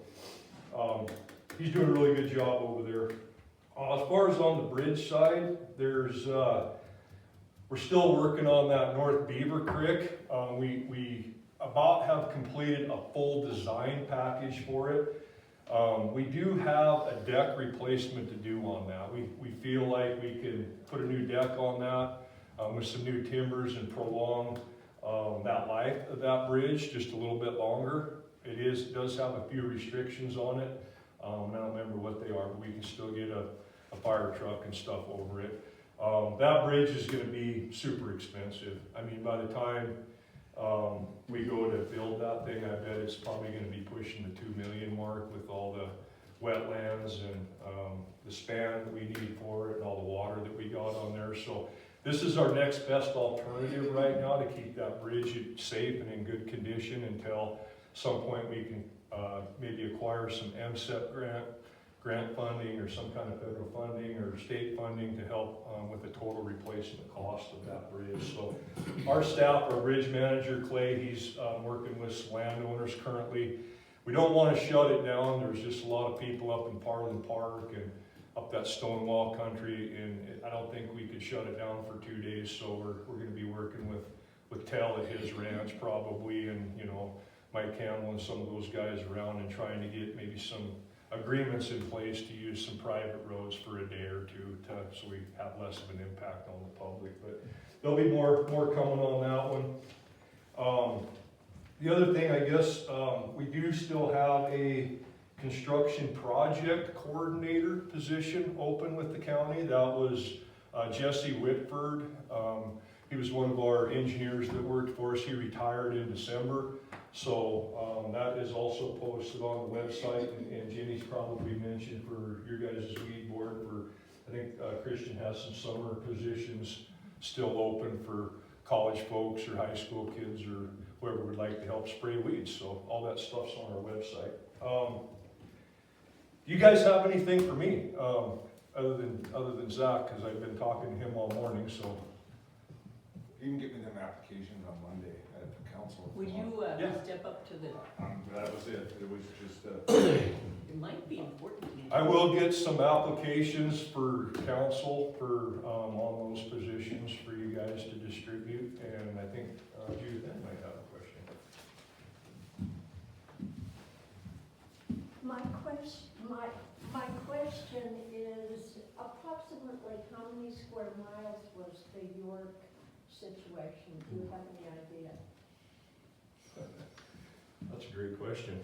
[SPEAKER 11] he's doing a really good job over there. As far as on the bridge side, we're still working on that North Beaver Creek. We about have completed a full design package for it. We do have a deck replacement to do on that. We feel like we can put a new deck on that with some new timbers and prolong that life of that bridge just a little bit longer. It does have a few restrictions on it. I don't remember what they are, but we can still get a fire truck and stuff over it. That bridge is going to be super expensive. I mean, by the time we go to build that thing, I bet it's probably going to be pushing the $2 million mark with all the wetlands and the span that we need for it and all the water that we got on there. So this is our next best alternative right now to keep that bridge safe and in good condition until some point we can maybe acquire some MSEP grant grant funding or some kind of federal funding or state funding to help with the total replacement cost of that bridge. So our staff, our bridge manager Clay, he's working with some landowners currently. We don't want to shut it down. There's just a lot of people up in Parlin Park and up that Stonewall country, and I don't think we could shut it down for 2 days. So we're going to be working with Tel at his ranch probably, and you know, Mike Campbell and some of those guys around, and trying to get maybe some agreements in place to use some private roads for a day or two so we have less of an impact on the public. But there'll be more coming on that one. The other thing, I guess, we do still have a construction project coordinator position open with the county. That was Jesse Whitford. He was one of our engineers that worked for us. He retired in December. So that is also posted on the website, and Jenny's probably mentioned for your guys' weed board, where I think Christian has some summer positions still open for college folks or high school kids or whoever would like to help spray weeds. So all that stuff's on our website. Do you guys have anything for me other than Zach, because I've been talking to him all morning, so.
[SPEAKER 2] You can get me them applications on Monday at the council.
[SPEAKER 1] Would you
[SPEAKER 11] Yeah.
[SPEAKER 1] step up to the,
[SPEAKER 2] That was it. It was just,
[SPEAKER 1] it might be important to me.
[SPEAKER 11] I will get some applications for council for, on those positions for you guys to distribute, and I think Judith might have a question.
[SPEAKER 9] My question is approximately how many square miles was the York situation? Do you have any idea?
[SPEAKER 11] That's a great question.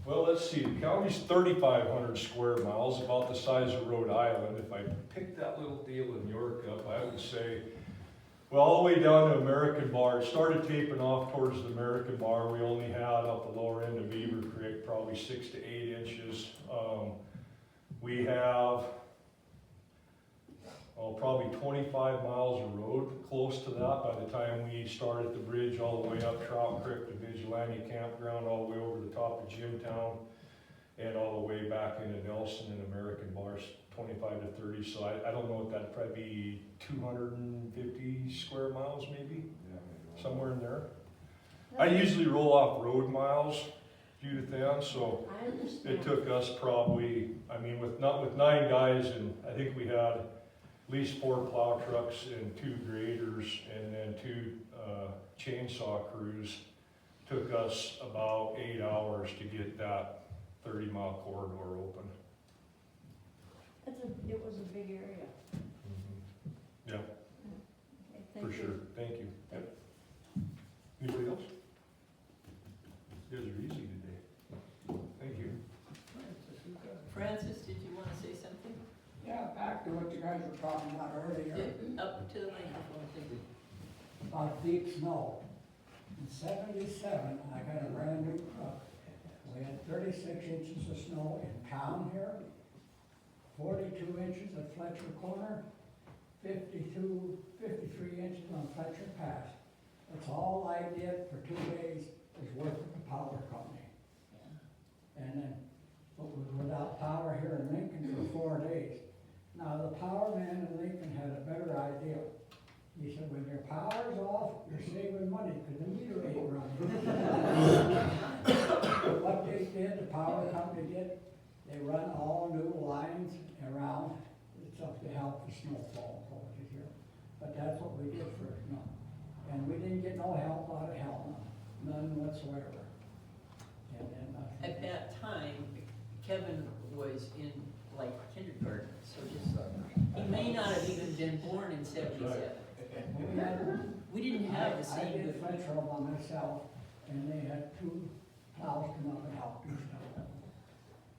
[SPEAKER 11] Well, let's see, the county's 3,500 square miles, about the size of Rhode Island. If I picked that little deal in York up, I would say, well, all the way down to American Bar. It started taping off towards the American Bar. We only had up the lower end of Beaver Creek, probably 6 to 8 inches. We have, probably 25 miles of road close to that by the time we started the bridge all the way up Trout Creek to Vigilante Campground, all the way over the top of Jimtown, and all the way back into Nelson and American Bars, 25 to 30. So I don't know what that'd probably be, 250 square miles maybe, somewhere in there. I usually roll off road miles, Judith Ann, so
[SPEAKER 9] I understand.
[SPEAKER 11] it took us probably, I mean, with 9 guys, and I think we had at least 4 plow trucks and 2 graders and then 2 chainsaw crews. Took us about 8 hours to get that 30-mile corridor open.
[SPEAKER 9] It was a big area.
[SPEAKER 11] Yeah,
[SPEAKER 9] Okay, thank
[SPEAKER 11] for
[SPEAKER 9] you.
[SPEAKER 11] sure. Thank you. Yep. Anybody else? You guys are easy today. Thank you.
[SPEAKER 1] Francis, did you want to say something?
[SPEAKER 5] Yeah, back to what you guys were talking about earlier,
[SPEAKER 1] Up to the microphone, thank you.
[SPEAKER 5] about deep snow. In '77, I got a brand new truck. We had 36 inches of snow in town here, 42 inches at Fletcher Corner, 53 inches on Fletcher Pass. That's all I did for 2 days, was work with the power company. And then, but we were without power here in Lincoln for 4 days. Now, the power man in Lincoln had a better idea. He said, when your power's off, you're saving money, because the meter ain't running. What they did, the power company did, they run all new lines around. It's up to help the snowfall over here. But that's what we did for snow. And we didn't get no help out of Helena, none whatsoever. And then,
[SPEAKER 1] At that time, Kevin was in like kindergarten, so just, he may not have even been born in '77. We didn't have the
[SPEAKER 5] I
[SPEAKER 1] same
[SPEAKER 5] did
[SPEAKER 1] good.
[SPEAKER 5] Fletcher by myself, and they had 2 plows come up and help do snow.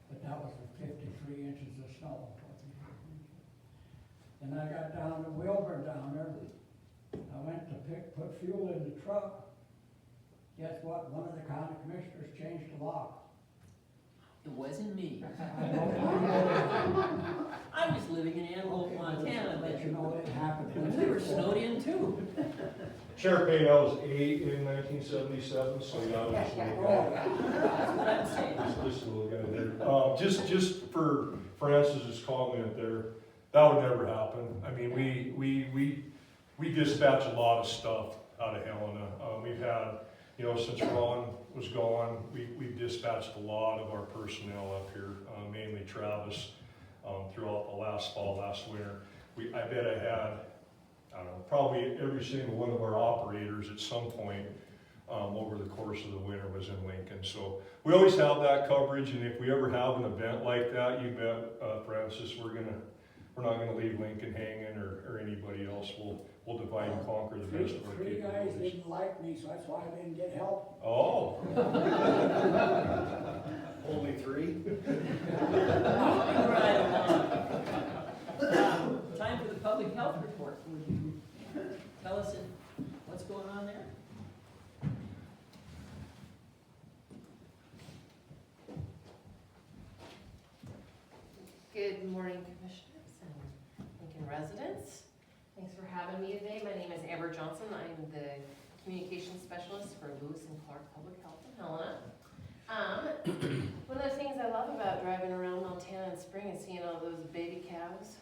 [SPEAKER 5] But that was the 53 inches of snow. And I got down to Wilburn down there. I went to put fuel in the truck. Guess what? One of the county commissioners changed the law.
[SPEAKER 1] It wasn't me.
[SPEAKER 5] I don't know.
[SPEAKER 1] I was living in Antelope, Montana,
[SPEAKER 5] Let you
[SPEAKER 1] then.
[SPEAKER 5] know it happened.
[SPEAKER 1] We were were snowed in too.
[SPEAKER 11] Champagne, I was 8 in 1977, so yeah, I was just a little guy.
[SPEAKER 1] That's what I'm saying.
[SPEAKER 11] Just a little guy there. Just for Francis's comment there, that would never happen. I mean, we dispatch a lot of stuff out of Helena. We've had, you know, since Ron was gone, we've dispatched a lot of our personnel up here, mainly Travis, throughout the last fall, last winter. I bet I had, I don't know, probably every single one of our operators at some point over the course of the winter was in Lincoln. So we always have that coverage, and if we ever have an event like that, you bet, Francis, we're not gonna leave Lincoln hanging or anybody else. We'll divide and conquer the best of our
[SPEAKER 5] Three guys
[SPEAKER 11] capabilities.
[SPEAKER 5] didn't like me, so that's why I didn't get help.
[SPEAKER 11] Oh.
[SPEAKER 2] Only 3?
[SPEAKER 1] Moving right along. Time for the public health report. Would you tell us what's going on there?
[SPEAKER 12] Good morning, Commissioners and Lincoln residents. Thanks for having me today. My name is Amber Johnson. I'm the Communications Specialist for Lewis and Clark Public Health in Helena. One of the things I love about driving around Montana in spring is seeing all those baby cows.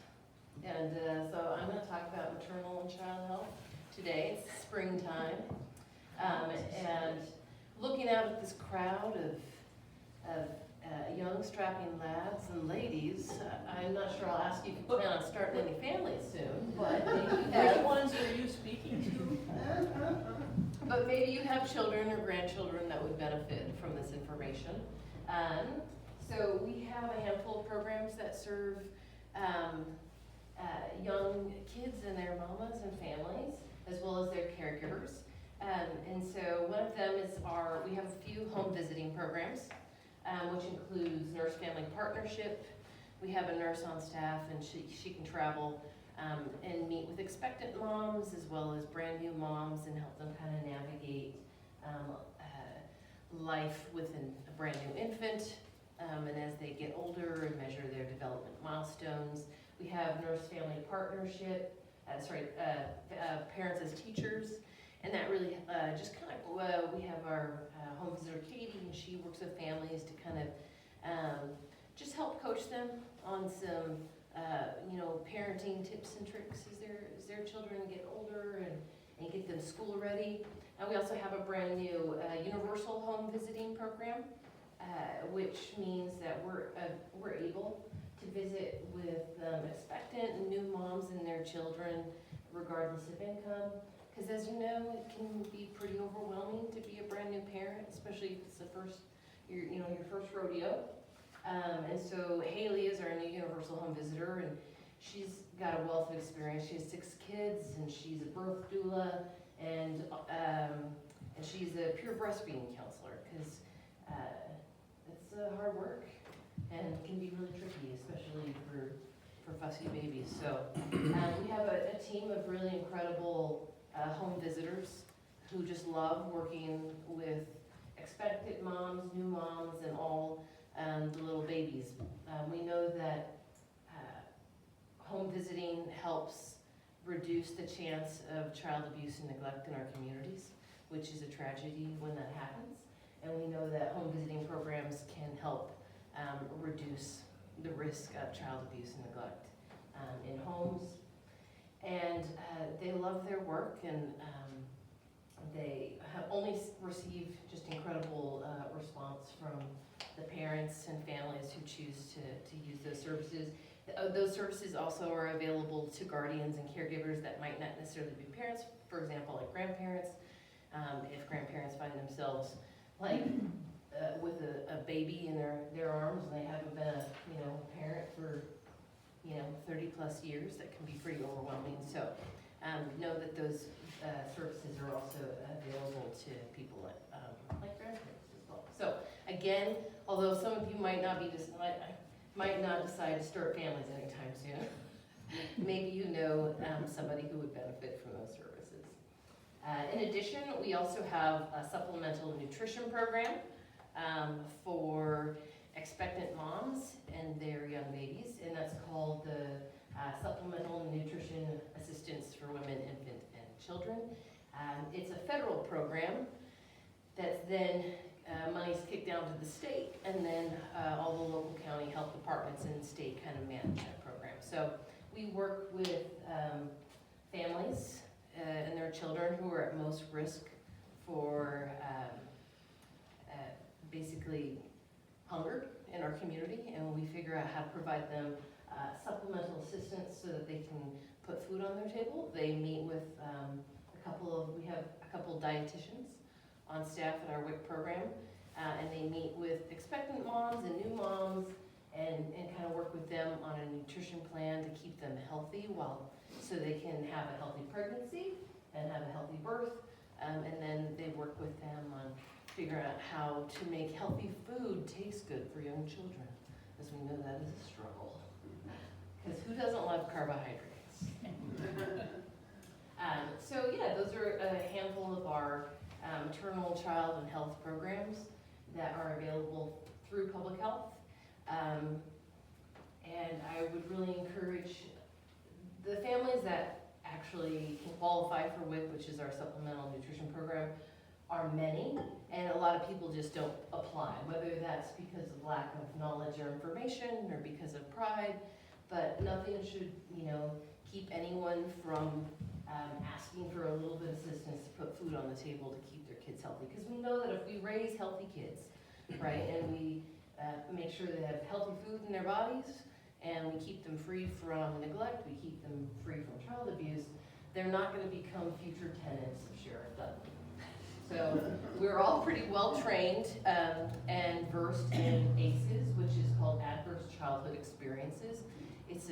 [SPEAKER 12] And so I'm going to talk about maternal and child health today. It's springtime. And looking out at this crowd of young strapping lads and ladies, I'm not sure I'll ask you if you plan on starting any families soon, but maybe you
[SPEAKER 1] Which
[SPEAKER 12] have,
[SPEAKER 1] ones are you speaking to?
[SPEAKER 12] but maybe you have children or grandchildren that would benefit from this information. So we have a handful of programs that serve young kids and their mamas and families, as well as their caregivers. And so one of them is we have a few home visiting programs, which includes nurse-family partnership. We have a nurse on staff, and she can travel and meet with expectant moms as well as brand new moms and help them kind of navigate life with a brand new infant, and as they get older and measure their development milestones. We have nurse-family partnership, parents as teachers, and that really just kind of, we have our home visitor Katie, and she works with families to kind of just help coach them on some, parenting tips and tricks as their children get older and get them school ready. And we also have a brand new universal home visiting program, which means that we're able to visit with expectant and new moms and their children regardless of income. Because as you know, it can be pretty overwhelming to be a brand new parent, especially if it's your first rodeo. And so Haley is our new universal home visitor, and she's got a wealth of experience. She has 6 kids, and she's a birth doula, and she's a pure breastfeeding counselor, because it's hard work and can be really tricky, especially for fussy babies. So we have a team of really incredible home visitors who just love working with expectant moms, new moms, and all the little babies. We know that home visiting helps reduce the chance of child abuse and neglect in our communities, which is a tragedy when that happens. And we know that home visiting programs can help reduce the risk of child abuse and neglect in homes. And they love their work, and they have only received just incredible response from the parents and families who choose to use those services. Those services also are available to guardians and caregivers that might not necessarily be parents, for example, like grandparents. If grandparents find themselves with a baby in their arms and they haven't been a parent for 30 plus years, that can be pretty overwhelming. So know that those services are also available to people like grandparents as well. So again, although some of you might not decide to start families anytime soon, maybe you know somebody who would benefit from those services. In addition, we also have a supplemental nutrition program for expectant moms and their young babies, and that's called the Supplemental Nutrition Assistance for Women in It's a federal program that's then, money's kicked down to the state, and then all the local county health departments and state kind of manage that program. So we work with families and their children who are at most risk for basically hunger in our community, and we figure out how to provide them supplemental assistance so that they can put food on their table. They meet with we have a couple of dietitians on staff at our WIC program, and they meet with expectant moms and new moms and kind of work with them on a nutrition plan to keep them healthy so they can have a healthy pregnancy and have a healthy birth, and then they work with them on figuring out how to make healthy food taste good for young children, as we know that is a struggle. Because who doesn't love carbohydrates? So yeah, those are a handful of our maternal, child, and health programs that are available through public health. And I would really encourage the families that actually can qualify for WIC, which is our supplemental nutrition program, are many, and a lot of people just don't apply, whether that's because of lack of knowledge or information or because of pride, but nothing should, keep anyone from asking for a little bit of assistance to put food on the table to keep their kids healthy. Because we know that if we raise healthy kids, right, and we make sure they have healthy food in their bodies, and we keep them free from neglect, we keep them free from child abuse, they're not going to become future tenants of Sheriff Dudley. So we're all pretty well trained and versed in ACEs, which is called Adverse Childhood Experiences. It's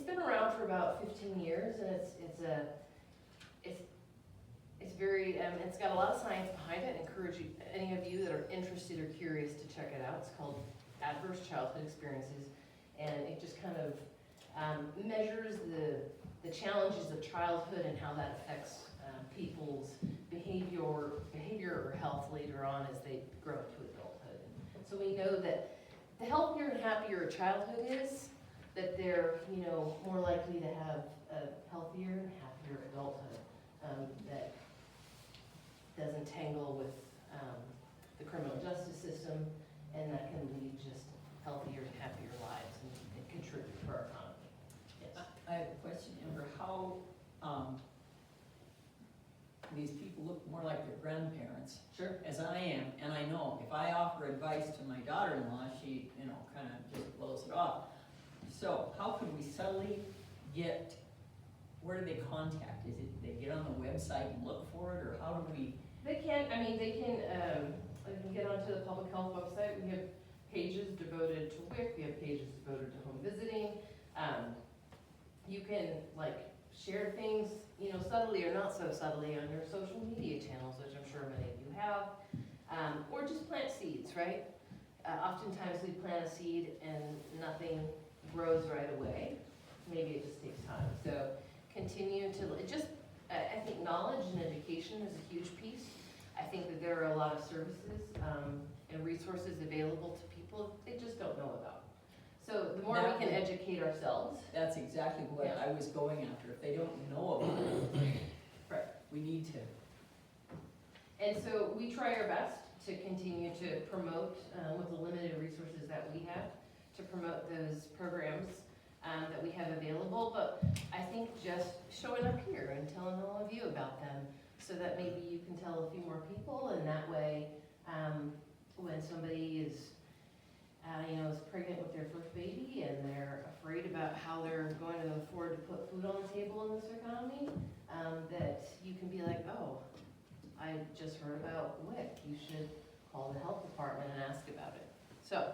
[SPEAKER 12] been around for about 15 years, and it's very it's got a lot of science behind it. I encourage any of you that are interested or curious to check it out. It's called Adverse Childhood Experiences, and it just kind of measures the challenges of childhood and how that affects people's behavior or health later on as they grow into adulthood. So we know that the healthier and happier a childhood is, that they're more likely to have a healthier and happier adulthood that doesn't tangle with the criminal justice system, and that can lead just healthier and happier lives and contribute to our economy. Yes.
[SPEAKER 1] I have a question, Amber. How these people look more like their grandparents,
[SPEAKER 12] Sure.
[SPEAKER 1] as I am, and I know if I offer advice to my daughter-in-law, she, kind of just blows it off. So how could we subtly where do they contact? Is it they get on the website and look for it, or how do we?
[SPEAKER 12] They can get onto the public health website. We have pages devoted to WIC, we have pages devoted to home visiting. You can share things, subtly or not so subtly on your social media channels, which I'm sure many of you have, or just plant seeds, right? Oftentimes we plant a seed and nothing grows right away. Maybe it just takes time. So continue to I think knowledge and education is a huge piece. I think that there are a lot of services and resources available to people they just don't know about. So the more we can educate ourselves.
[SPEAKER 1] That's exactly what I was going after. If they don't know about it,
[SPEAKER 12] Right.
[SPEAKER 1] we need to.
[SPEAKER 12] And so we try our best to continue to promote, with the limited resources that we have, to promote those programs that we have available. But I think just showing up here and telling all of you about them so that maybe you can tell a few more people, and that way when somebody is pregnant with their first baby and they're afraid about how they're going to afford to put food on the table in this economy, that you can be like, oh, I just heard about WIC. You should call the health department and ask about it. So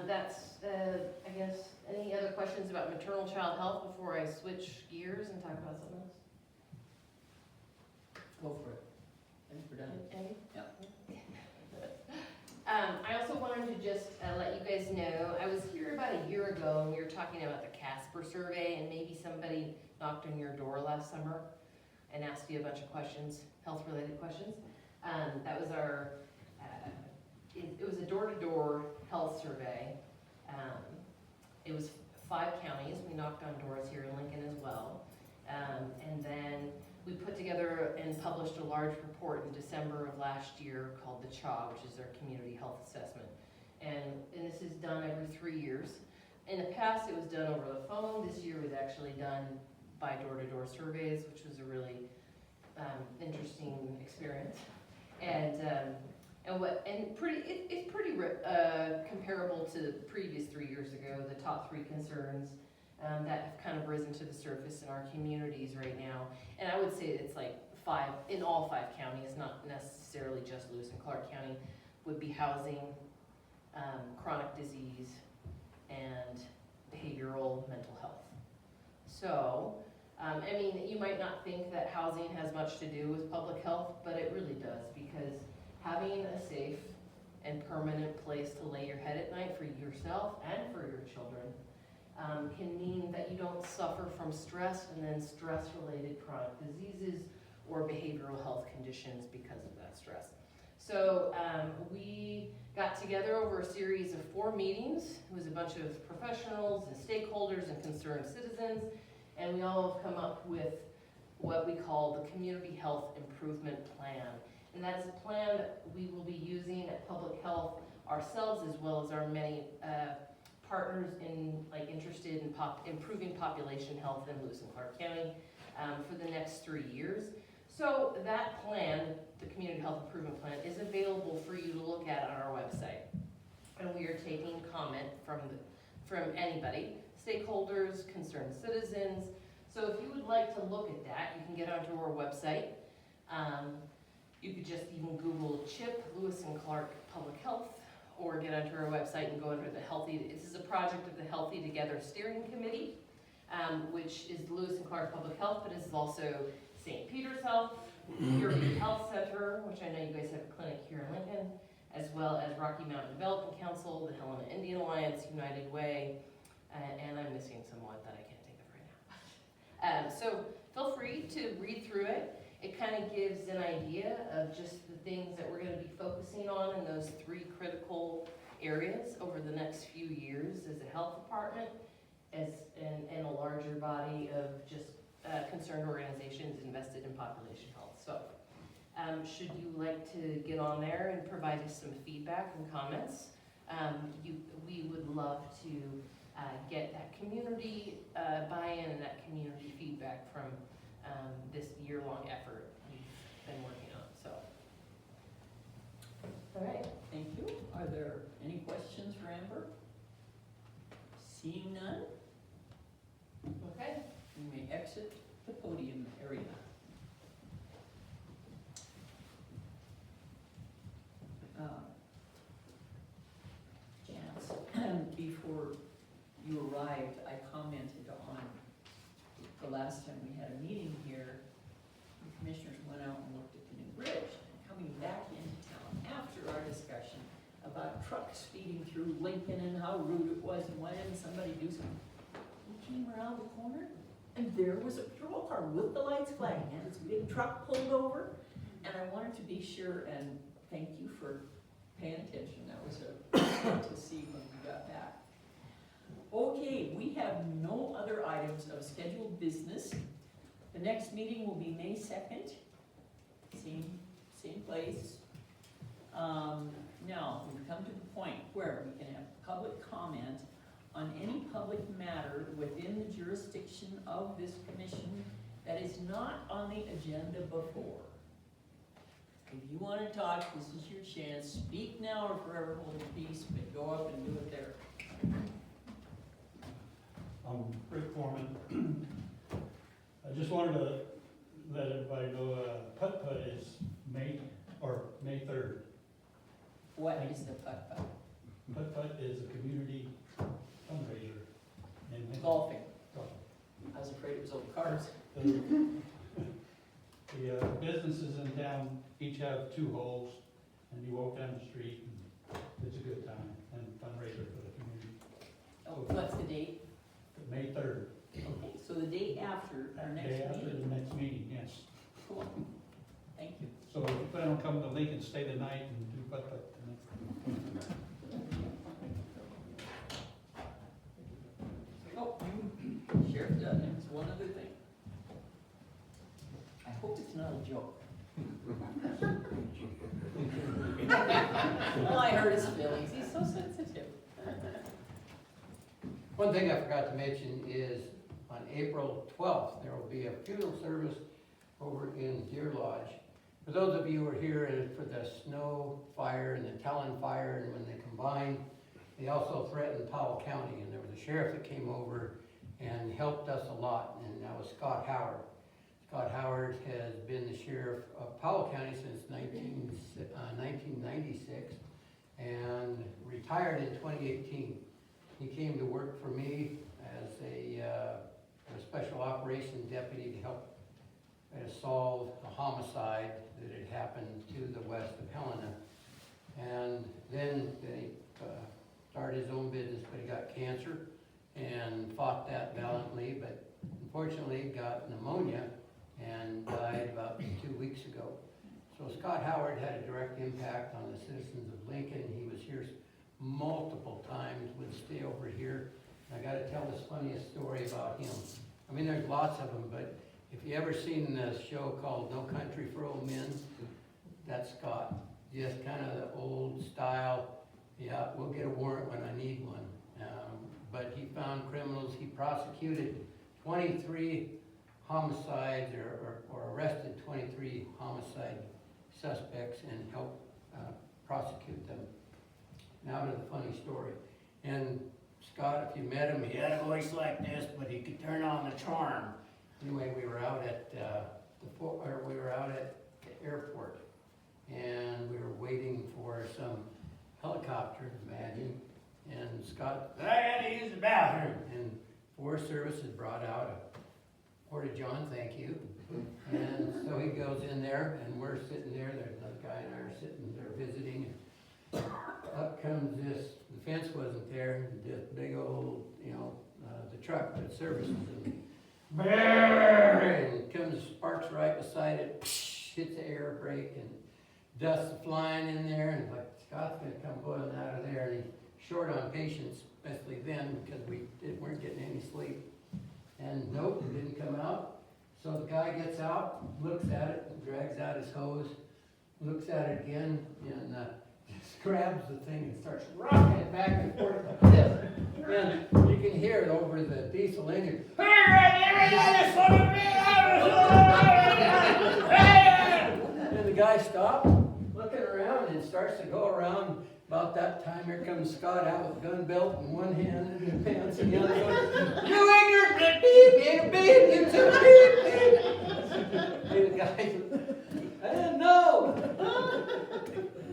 [SPEAKER 12] that's, I guess, any other questions about maternal child health before I switch gears and talk about something else?
[SPEAKER 1] Go for it. I think we're done.
[SPEAKER 12] Andy?
[SPEAKER 1] Yep.
[SPEAKER 12] I also wanted to just let you guys know, I was here about a year ago and we were talking about the Casper survey, and maybe somebody knocked on your door last summer and asked you a bunch of questions, health-related questions. That was our, it was a door-to-door health survey. It was 5 counties. We knocked on doors here in Lincoln as well. And then we put together and published a large report in December of last year called the CHA, which is our Community Health Assessment. And this is done every 3 years. In the past, it was done over the phone. This year was actually done by door-to-door surveys, which was a really interesting experience. It's pretty comparable to the previous 3 years ago, the top 3 concerns that have kind of risen to the surface in our communities right now. And I would say it's like 5, in all 5 counties, not necessarily just Lewis and Clark County, would be housing, chronic disease, and behavioral mental health. So, I mean, you might not think that housing has much to do with public health, but it really does, because having a safe and permanent place to lay your head at night for yourself and for your children can mean that you don't suffer from stress and then stress-related chronic diseases or behavioral health conditions because of that stress. So we got together over a series of 4 meetings. It was a bunch of professionals and stakeholders and concerned citizens, and we all have come up with what we call the Community Health Improvement Plan. And that is a plan that we will be using at Public Health ourselves, as well as our many partners interested in improving population health in Lewis and Clark County for the next 3 years. So that plan, the Community Health Improvement Plan, is available for you to look at on our website. And we are taking comment from anybody, stakeholders, concerned citizens. So if you would like to look at that, you can get onto our website. You could just even Google CHIP, Lewis and Clark Public Health, or get onto our website and go under the Healthy. This is a project of the Healthy Together Steering Committee, which is Lewis and Clark Public Health, but is also St. Peter's Health, Purity Health Center, which I know you guys have a clinic here in Lincoln, as well as Rocky Mountain Development Council, the Helena Indian Alliance, United Way, and I'm missing someone that I can't think of right now. So feel free to read through it. It kind of gives an idea of just the things that we're going to be focusing on in those 3 critical areas over the next few years as a health department, and a larger body of just concerned organizations invested in population health. So should you like to get on there and provide us some feedback and comments, we would love to get that community buy-in and that community feedback from this year-long effort we've been working on. So, all right.
[SPEAKER 1] Thank you. Are there any questions for Amber? Seeing none,
[SPEAKER 12] Okay.
[SPEAKER 1] you may exit the podium area. Janice, before you arrived, I commented on the last time we had a meeting here, the commissioners went out and looked at the new bridge. And coming back into town after our discussion about trucks speeding through Lincoln and how rude it was and why didn't somebody do something, we came around the corner and there was a patrol car with the lights flagging and this big truck pulled over. And I wanted to be sure, and thank you for paying attention. That was good to see when we got back. Okay, we have no other items of scheduled business. The next meeting will be May 2nd, same place. Now, we've come to the point where we can have public comment on any public matter within the jurisdiction of this commission that is not on the agenda before. If you want to talk, this is your chance. Speak now or forever hold your peace, but go up and do it there.
[SPEAKER 6] Rick Foreman. I just wanted to let everybody know, Putt-Putt is May 3rd.
[SPEAKER 1] What is the putt-putt?
[SPEAKER 6] Putt-Putt is a community fundraiser. And
[SPEAKER 1] Golfing. I was afraid it was over cars.
[SPEAKER 6] The businesses in town each have 2 holes, and you walk down the street, and it's a good time, and fundraiser for the community.
[SPEAKER 1] Oh, what's the date?
[SPEAKER 6] May 3rd.
[SPEAKER 1] Okay, so the day after our next
[SPEAKER 6] Day after
[SPEAKER 1] meeting.
[SPEAKER 6] the next meeting, yes.
[SPEAKER 1] Cool. Thank you.
[SPEAKER 6] So if you plan on coming to Lincoln, stay the night and do Putt-Putt the next day.
[SPEAKER 1] Oh, Sheriff, there's one other thing.
[SPEAKER 8] I
[SPEAKER 1] a joke. Well, I hurt his feelings, he's so sensitive.
[SPEAKER 3] One thing I forgot to mention is on April 12th, there will be a funeral service over in Deer Lodge. For those of you who were here for the Snow Fire and the Talon Fire, and when they combined, they also threatened Powell County, and there was a sheriff that came over and helped us a lot, and that was Scott Howard. Scott Howard has been the sheriff of Powell County since 1996 and retired in 2018. He came to work for me as a special operations deputy to help solve a homicide that had happened to the west of Helena. And then he started his own business, but he got cancer and fought that valiantly, but unfortunately got pneumonia and died about 2 weeks ago. So Scott Howard had a direct impact on the citizens of Lincoln. He was here multiple times, would stay over here. I gotta tell this funniest story about him. I mean, there's lots of them, but if you ever seen the show called No Country for Old Men, that's Scott. Just kind of the old style, yeah, we'll get a warrant when I need one. But he found criminals, he prosecuted 23 homicides or arrested 23 homicide suspects and helped prosecute them. Now to the funny story. And Scott, if you met him, he had a voice like this, but he could turn on the charm. Anyway, we were out at the airport, and we were waiting for some helicopter, imagine. And Scott, I had to use the bathroom. And Forest Service had brought out a porta-john, thank you. And so he goes in there, and we're sitting there. There's another guy and I are sitting there visiting. Up comes this, the fence wasn't there, this big old, the truck that services them. And comes, sparks right beside it, hits the air brake, and dust flying in there, and like, Scott's gonna come boiling out of there, and he's short on patience, especially then, because we weren't getting any sleep. And nope, it didn't come out. So the guy gets out, looks at it, drags out his hose, looks at it again, and just grabs the thing and starts rocking it back and forth like this. And you can hear it over the diesel engine. And the guy stopped, looking around, and starts to go around. About that time, here comes Scott out with a gun belt in one hand and pants in the other one. You ignorant beep, beep, you too beep, beep. And the guy said, I didn't know.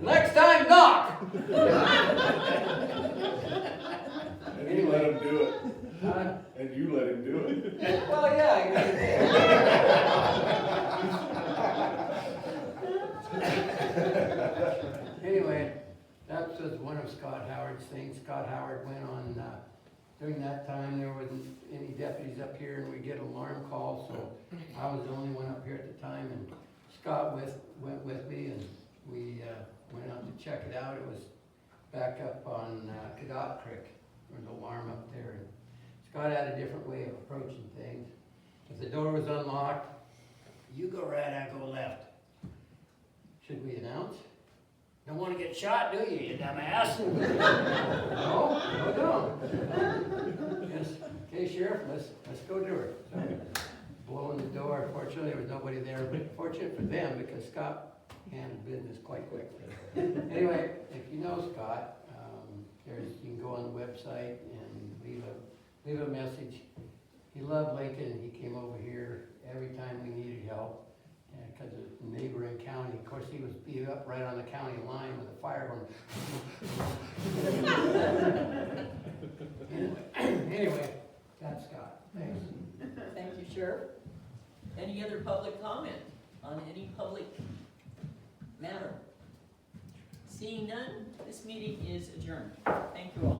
[SPEAKER 3] Next time, knock.
[SPEAKER 2] And you let him do it.
[SPEAKER 3] Huh?
[SPEAKER 2] And you let him do it.
[SPEAKER 3] Well, yeah, I Anyway, that was one of Scott Howard's things. Scott Howard went on, during that time, there wasn't any deputies up here, and we get an alarm call, so I was the only one up here at the time, and Scott went with me, and we went out to check it out. It was back up on Cadott Creek. There was an alarm up there, and Scott had a different way of approaching things. If the door was unlocked, you go right, I go left. Should we announce? Don't want to get shot, do you, you dumbass? No, don't. Yes. Okay, Sheriff, let's go do it. So, blowing the door. Fortunately, there was nobody there, but fortunate for them because Scott handled business quite quickly. Anyway, if you know Scott, you can go on the website and leave a message. He loved Lincoln. He came over here every time we needed help. Because of neighboring county. Of course, he was beat up right on the county line with a fire going. Anyway, that's Scott. Thanks.
[SPEAKER 1] Thank you, Sheriff. Any other public comment on any public matter? Seeing none, this meeting is adjourned. Thank you all.